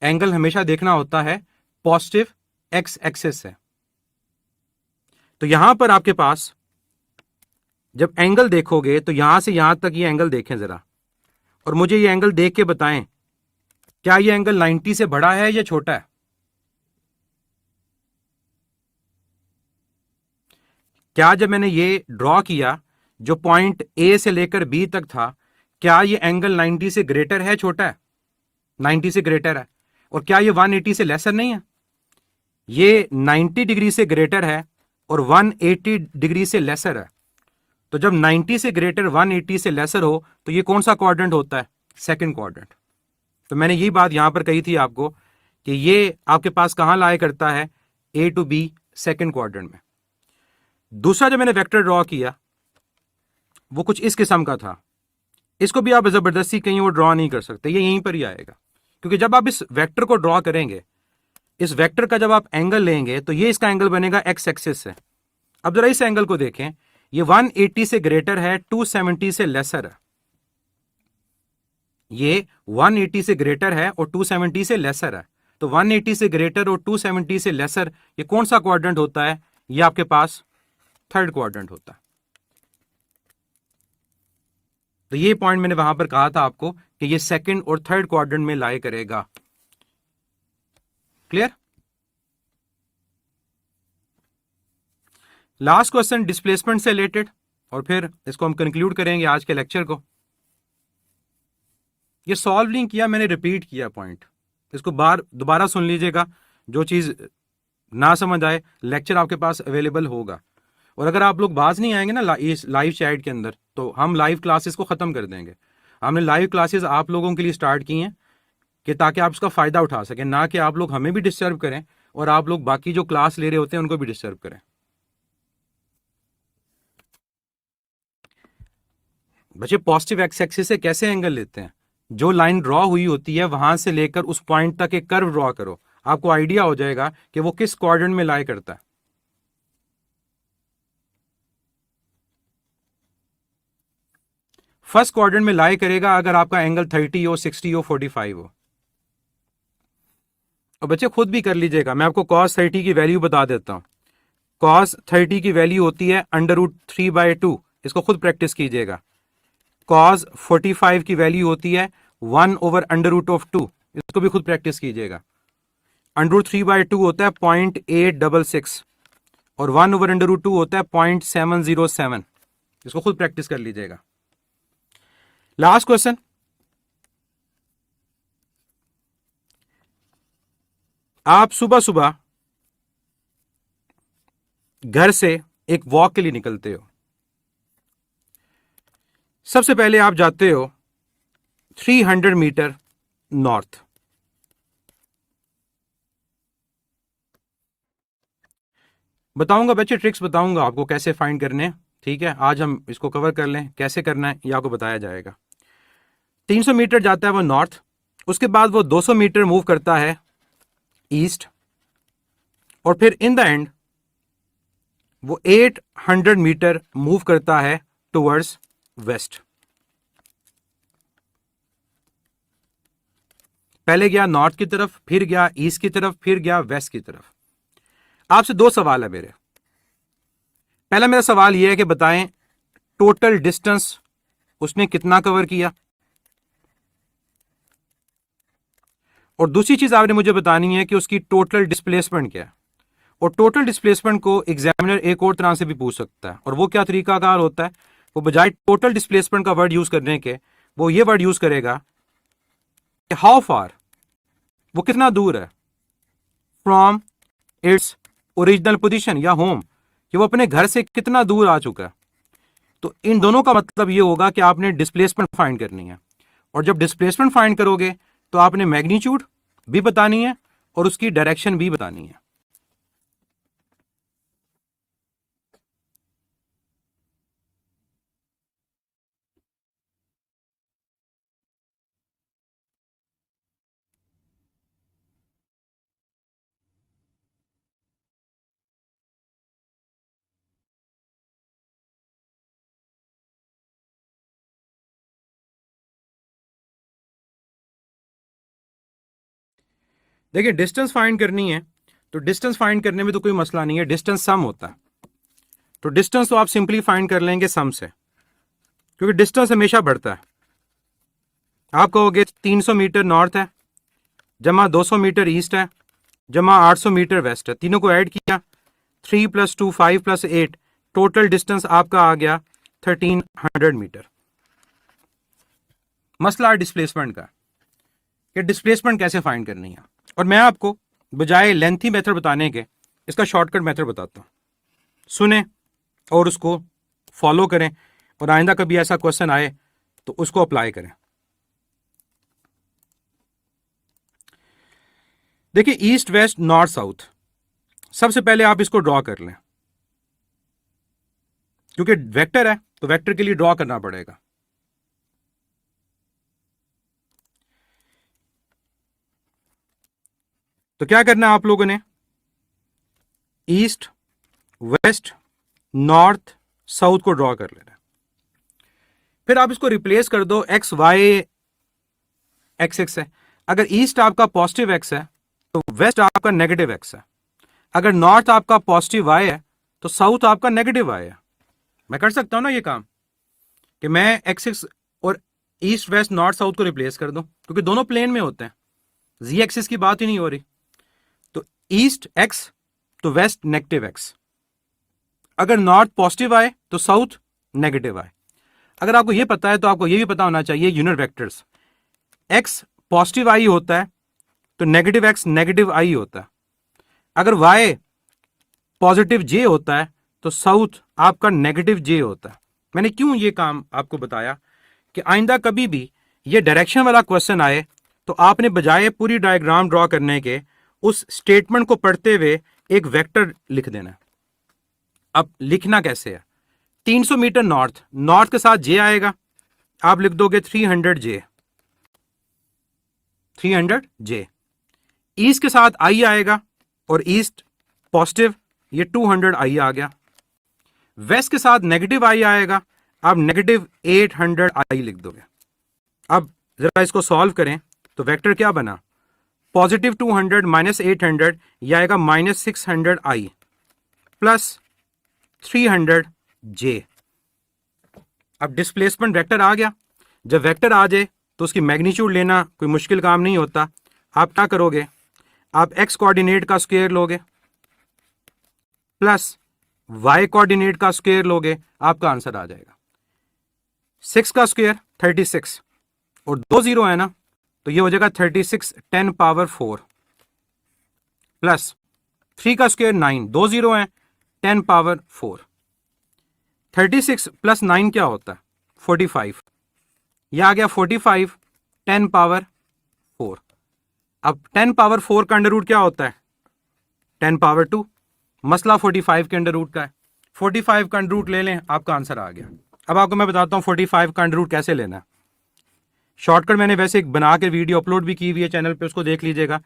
[SPEAKER 1] एंगल हमेशा देखना होता है पॉजिटिव एक्स एक्सिस से। तो यहां पर आपके पास जब एंगल देखोगे तो यहां से यहां तक ये एंगल देखें जरा, और मुझे ये एंगल देख के बताएं क्या ये एंगल 90 से बड़ा है या छोटा है? क्या जब मैंने ये ड्रॉ किया जो पॉइंट ए से लेकर बी तक था, क्या ये एंगल 90 से ग्रेटर है छोटा है? 90 से ग्रेटर है। और क्या ये 180 से लेसर नहीं है? ये 90 डिग्री से ग्रेटर है और 180 डिग्री से लेसर है। तो जब 90 से ग्रेटर 180 से लेसर हो तो ये कौन सा क्वाड्रेंट होता है? Second quadrant. तो मैंने यही बात यहां पर कही थी आपको कि ये आपके पास कहां लाया करता है? ए टू बी सेकंड क्वाड्रेंट में। दूसरा जो मैंने वेक्टर ड्रॉ किया वो कुछ इस किस्म का था। इसको भी आप जबरदस्ती कहीं और ड्रॉ नहीं कर सकते, ये यहीं पर ही आएगा, क्योंकि जब आप इस वेक्टर को ड्रॉ करेंगे, इस वेक्टर का जब आप एंगल लेंगे तो ये इसका एंगल बनेगा एक्स एक्सिस से। अब जरा इस एंगल को देखें, ये 180 से ग्रेटर है, 270 से लेसर है। ये 180 से ग्रेटर है और 270 से लेसर है। तो 180 से ग्रेटर और 270 से लेसर ये कौन सा क्वाड्रेंट होता है? ये आपके पास थर्ड क्वाड्रेंट होता है। तो ये पॉइंट मैंने वहां पर कहा था आपको कि ये सेकंड और थर्ड क्वाड्रेंट में लाई करेगा। क्लियर? लास्ट क्वेश्चन डिस्प्लेसमेंट से रिलेटेड, और फिर इसको हम कंक्लूड करेंगे आज के लेक्चर को। ये सॉल्व नहीं किया, मैंने रिपीट किया पॉइंट, इसको दोबारा सुन लीजिएगा। जो चीज ना समझ आए लेक्चर आपके पास अवेलेबल होगा, और अगर आप लोग बाज नहीं आएंगे ना इस लाइव चैट के अंदर तो हम लाइव क्लासेस को खत्म कर देंगे। हमने लाइव क्लासेस आप लोगों के लिए स्टार्ट की हैं कि ताकि आप उसका फायदा उठा सकें, ना कि आप लोग हमें भी डिस्टर्ब करें और आप लोग बाकी जो क्लास ले रहे होते हैं उनको भी डिस्टर्ब करें। बच्चे पॉजिटिव एक्स एक्सिस से कैसे एंगल लेते हैं? जो लाइन ड्रॉ हुई होती है वहां से लेकर उस पॉइंट तक एक कर्व ड्रॉ करो, आपको आइडिया हो जाएगा कि वो किस क्वाड्रेंट में लाई करता है। फर्स्ट क्वाड्रेंट में लाई करेगा अगर आपका एंगल 30 हो, 60 हो, 45 हो। और बच्चे खुद भी कर लीजिएगा, मैं आपको cos 30 की वैल्यू बता देता हूं। cos 30 की वैल्यू होती है √3/2, इसको खुद प्रैक्टिस कीजिएगा। cos 45 की वैल्यू होती है 1/√2, इसको भी खुद प्रैक्टिस कीजिएगा। √3/2 होता है 0.866 और 1/√2 होता है 0.707, इसको खुद प्रैक्टिस कर लीजिएगा। लास्ट क्वेश्चन, आप सुबह सुबह घर से एक वॉक के लिए निकलते हो। सबसे पहले आप जाते हो 300 मीटर नॉर्थ। बताऊंगा बच्चे, ट्रिक्स बताऊंगा आपको कैसे फाइंड करने, ठीक है? आज हम इसको कवर कर लें, कैसे करना है ये आपको बताया जाएगा। 300 मीटर जाता है वो नॉर्थ, उसके बाद वो 200 मीटर मूव करता है ईस्ट, और फिर इन द एंड वो 800 मीटर मूव करता है टुवर्ड्स वेस्ट। पहले गया नॉर्थ की तरफ, फिर गया ईस्ट की तरफ, फिर गया वेस्ट की तरफ। आपसे दो सवाल है मेरे। पहला मेरा सवाल यह है कि बताएं टोटल डिस्टेंस उसने कितना कवर किया, और दूसरी चीज आपने मुझे बतानी है कि उसकी टोटल डिस्प्लेसमेंट क्या है। और टोटल डिस्प्लेसमेंट को एग्जामिनर एक और तरह से भी पूछ सकता है, और वो क्या तरीकाकार होता है? वो बजाय टोटल डिस्प्लेसमेंट का वर्ड यूज करने के वो ये वर्ड यूज करेगा कि हाउ फार, वो कितना दूर है फ्रॉम इट्स ओरिजिनल पोजीशन या होम, कि वो अपने घर से कितना दूर आ चुका है। तो इन दोनों का मतलब ये होगा कि आपने डिस्प्लेसमेंट फाइंड करनी है, और जब डिस्प्लेसमेंट फाइंड करोगे तो आपने मैग्नीट्यूड भी बतानी है और उसकी डायरेक्शन भी बतानी है। देखिए, डिस्टेंस फाइंड करनी है तो डिस्टेंस फाइंड करने में तो कोई मसला नहीं है, डिस्टेंस सम होता है। तो डिस्टेंस तो आप सिंपली फाइंड कर लेंगे सम से, क्योंकि डिस्टेंस हमेशा बढ़ता है। आप कहोगे 300 मीटर नॉर्थ है जमा 200 मीटर ईस्ट है जमा 800 मीटर वेस्ट है, तीनों को ऐड किया 3 + 2 5 + 8, टोटल डिस्टेंस आपका आ गया 1300 मीटर। मसला डिस्प्लेसमेंट का कि डिस्प्लेसमेंट कैसे फाइंड करनी है, और मैं आपको बजाय लेंथी मेथड बताने के इसका शॉर्टकट मेथड बताता हूं। सुने और उसको फॉलो करें, और आइंदा कभी ऐसा क्वेश्चन आए तो उसको अप्लाई करें। देखिए, ईस्ट वेस्ट नॉर्थ साउथ, सबसे पहले आप इसको ड्रॉ कर लें, क्योंकि वेक्टर है तो वेक्टर के लिए ड्रॉ करना पड़ेगा। तो क्या करना है आप लोगों ने, ईस्ट वेस्ट नॉर्थ साउथ को ड्रॉ कर लेना है। फिर आप इसको रिप्लेस कर दो, एक्स वाई एक्स एक्स है। अगर ईस्ट आपका पॉजिटिव एक्स है तो वेस्ट आपका नेगेटिव एक्स है। अगर नॉर्थ आपका पॉजिटिव वाई है तो साउथ आपका नेगेटिव वाई है। मैं कर सकता हूं ना ये काम कि मैं एक्स एक्स और ईस्ट वेस्ट नॉर्थ साउथ को रिप्लेस कर दूं, क्योंकि दोनों प्लेन में होते हैं, जी एक्सिस की बात ही नहीं हो रही। तो ईस्ट एक्स तो वेस्ट नेगेटिव एक्स। अगर नॉर्थ पॉजिटिव आए तो साउथ नेगेटिव आए। अगर आपको ये पता है तो आपको ये भी पता होना चाहिए यूनिट वेक्टर्स, एक्स पॉजिटिव आई होता है तो नेगेटिव एक्स नेगेटिव आई होता है। अगर वाई पॉजिटिव जे होता है तो साउथ आपका नेगेटिव जे होता है। मैंने क्यों ये काम आपको बताया कि आइंदा कभी भी ये डायरेक्शन वाला क्वेश्चन आए तो आपने बजाय पूरी डायग्राम ड्रॉ करने के उस स्टेटमेंट को पढ़ते हुए एक वेक्टर लिख देना है। अब लिखना कैसे है, 300 मीटर नॉर्थ, नॉर्थ के साथ जे आएगा, आप लिख दोगे 300 जे, 300 जे। ईस्ट के साथ आई आएगा और ईस्ट पॉजिटिव, ये 200 आई आ गया। वेस्ट के साथ नेगेटिव आई आएगा, आप नेगेटिव 800 आई लिख दोगे। अब जरा इसको सॉल्व करें तो वेक्टर क्या बना, पॉजिटिव 200 माइनस 800, यह आएगा -600 आई प्लस 300 जे। अब डिस्प्लेसमेंट वेक्टर आ गया। जब वेक्टर आ जाए तो उसकी मैग्नीट्यूड लेना कोई मुश्किल काम नहीं होता। आप क्या करोगे, आप एक्स कोऑर्डिनेट का स्क्वायर लोगे प्लस वाई कोऑर्डिनेट का स्क्वायर लोगे, आपका आंसर आ जाएगा। 6 का स्क्वायर 36 और 2 जीरो है ना, तो ये हो जाएगा 36 10 पावर 4 प्लस 3 का स्क्वायर 9, 2 जीरो है 10 पावर 4। 36 प्लस 9 क्या होता है, 45। यह आ गया 45 10 पावर 4। अब 10 पावर 4 का अंडर रूट क्या होता है, 10 पावर 2। मसला 45 के अंडर रूट का है, 45 का अंडर रूट ले लें, आपका आंसर आ गया। अब आपको मैं बताता हूं 45 का अंडर रूट कैसे लेना है। शॉर्टकट मैंने वैसे एक बना के वीडियो अपलोड भी की हुई है चैनल पे, उसको देख लीजिएगा।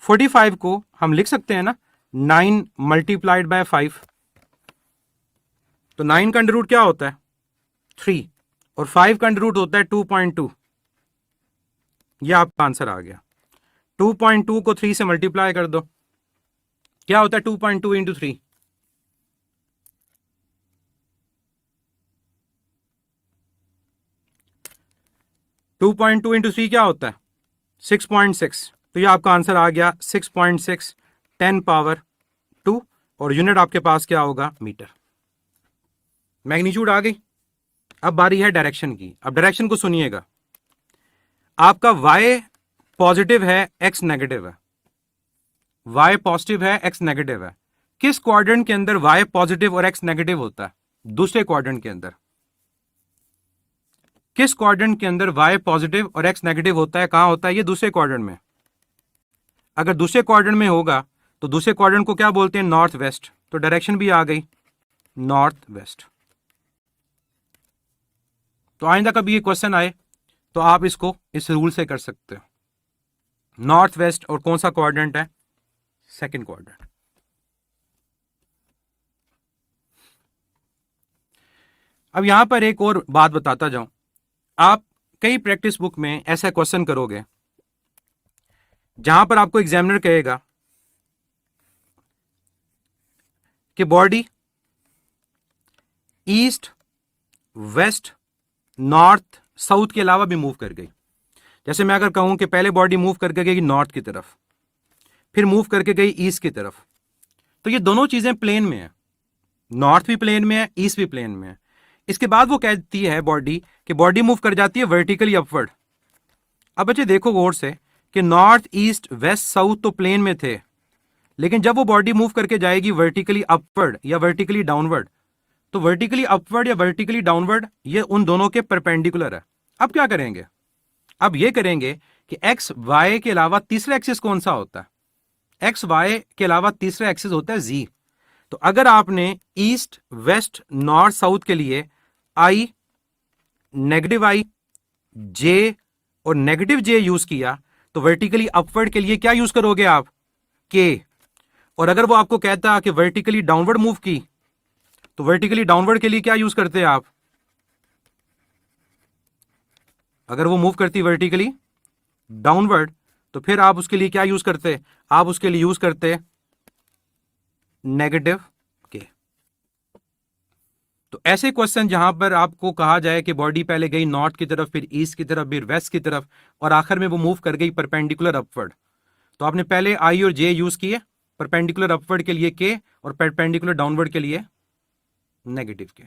[SPEAKER 1] 45 को हम लिख सकते हैं ना 9 मल्टीप्लाइड बाय 5, तो 9 का अंडर रूट क्या होता है 3 और 5 का अंडर रूट होता है 2.2। यह आपका आंसर आ गया। 2.2 को 3 से मल्टीप्लाई कर दो, क्या होता है 2.2 इंटू 3, 2.2 इंटू 3 क्या होता है 6.6। तो ये आपका आंसर आ गया 6.6 10 पावर 2, और यूनिट आपके पास क्या होगा, मीटर। मैग्नीट्यूड आ गई। अब बारी है डायरेक्शन की। अब डायरेक्शन को सुनिएगा, आपका y पॉजिटिव है, x नेगेटिव है। y पॉजिटिव है, x नेगेटिव है। किस क्वाड्रेंट के अंदर y पॉजिटिव और x नेगेटिव होता है, दूसरे क्वाड्रेंट के अंदर। किस क्वाड्रेंट के अंदर y पॉजिटिव और x नेगेटिव होता है, कहां होता है? ये दूसरे क्वाड्रेंट में। अगर दूसरे क्वाड्रेंट में होगा तो दूसरे क्वाड्रेंट को क्या बोलते हैं? North west. तो डायरेक्शन भी आ गई नॉर्थ वेस्ट। तो आइंदा कभी ये क्वेश्चन आए तो आप इसको इस रूल से कर सकते हो। नॉर्थ वेस्ट और कौन सा क्वाड्रेंट है? Second quadrant. अब यहां पर एक और बात बताता जाऊं, आप कई प्रैक्टिस बुक में ऐसा क्वेश्चन करोगे जहां पर आपको एग्जामिनर कहेगा कि body east, west, north, south के अलावा भी मूव कर गई। जैसे मैं अगर कहूं कि पहले बॉडी मूव करके गई नॉर्थ की तरफ, फिर मूव करके गई ईस्ट की तरफ, तो ये दोनों चीजें प्लेन में है। नॉर्थ भी प्लेन में है, ईस्ट भी प्लेन में है। इसके बाद वो कहती है बॉडी कि बॉडी मूव कर जाती है वर्टिकली अपवर्ड। अब बच्चे देखो गौर से कि नॉर्थ, ईस्ट, वेस्ट, साउथ तो प्लेन में थे, लेकिन जब वो बॉडी मूव करके जाएगी वर्टिकली अपवर्ड या वर्टिकली डाउनवर्ड, तो वर्टिकली अपवर्ड या वर्टिकली डाउनवर्ड ये उन दोनों के परपेंडिकुलर है। अब क्या करेंगे? अब ये करेंगे कि एक्स वाई के अलावा तीसरा एक्सिस कौन सा होता है? एक्स वाई के अलावा तीसरा एक्सिस होता है जी। तो अगर आपने ईस्ट, वेस्ट, नॉर्थ, साउथ के लिए आई, नेगेटिव आई, जे और नेगेटिव जे यूज किया, तो वर्टिकली अपवर्ड के लिए क्या यूज करोगे आप? के। और अगर वो आपको कहता कि वर्टिकली डाउनवर्ड मूव की, तो वर्टिकली डाउनवर्ड के लिए क्या यूज करते हैं आप? अगर वो मूव करती वर्टिकली डाउनवर्ड, तो फिर आप उसके लिए क्या यूज करते? आप उसके लिए यूज करते नेगेटिव के। तो ऐसे क्वेश्चन जहां पर आपको कहा जाए कि बॉडी पहले गई नॉर्थ की तरफ, फिर ईस्ट की तरफ, फिर वेस्ट की तरफ, और आखिर में वो मूव कर गई परपेंडिकुलर अपवर्ड, तो आपने पहले आई और जे यूज किए, परपेंडिकुलर अपवर्ड के लिए के और परपेंडिकुलर डाउनवर्ड के लिए नेगेटिव के।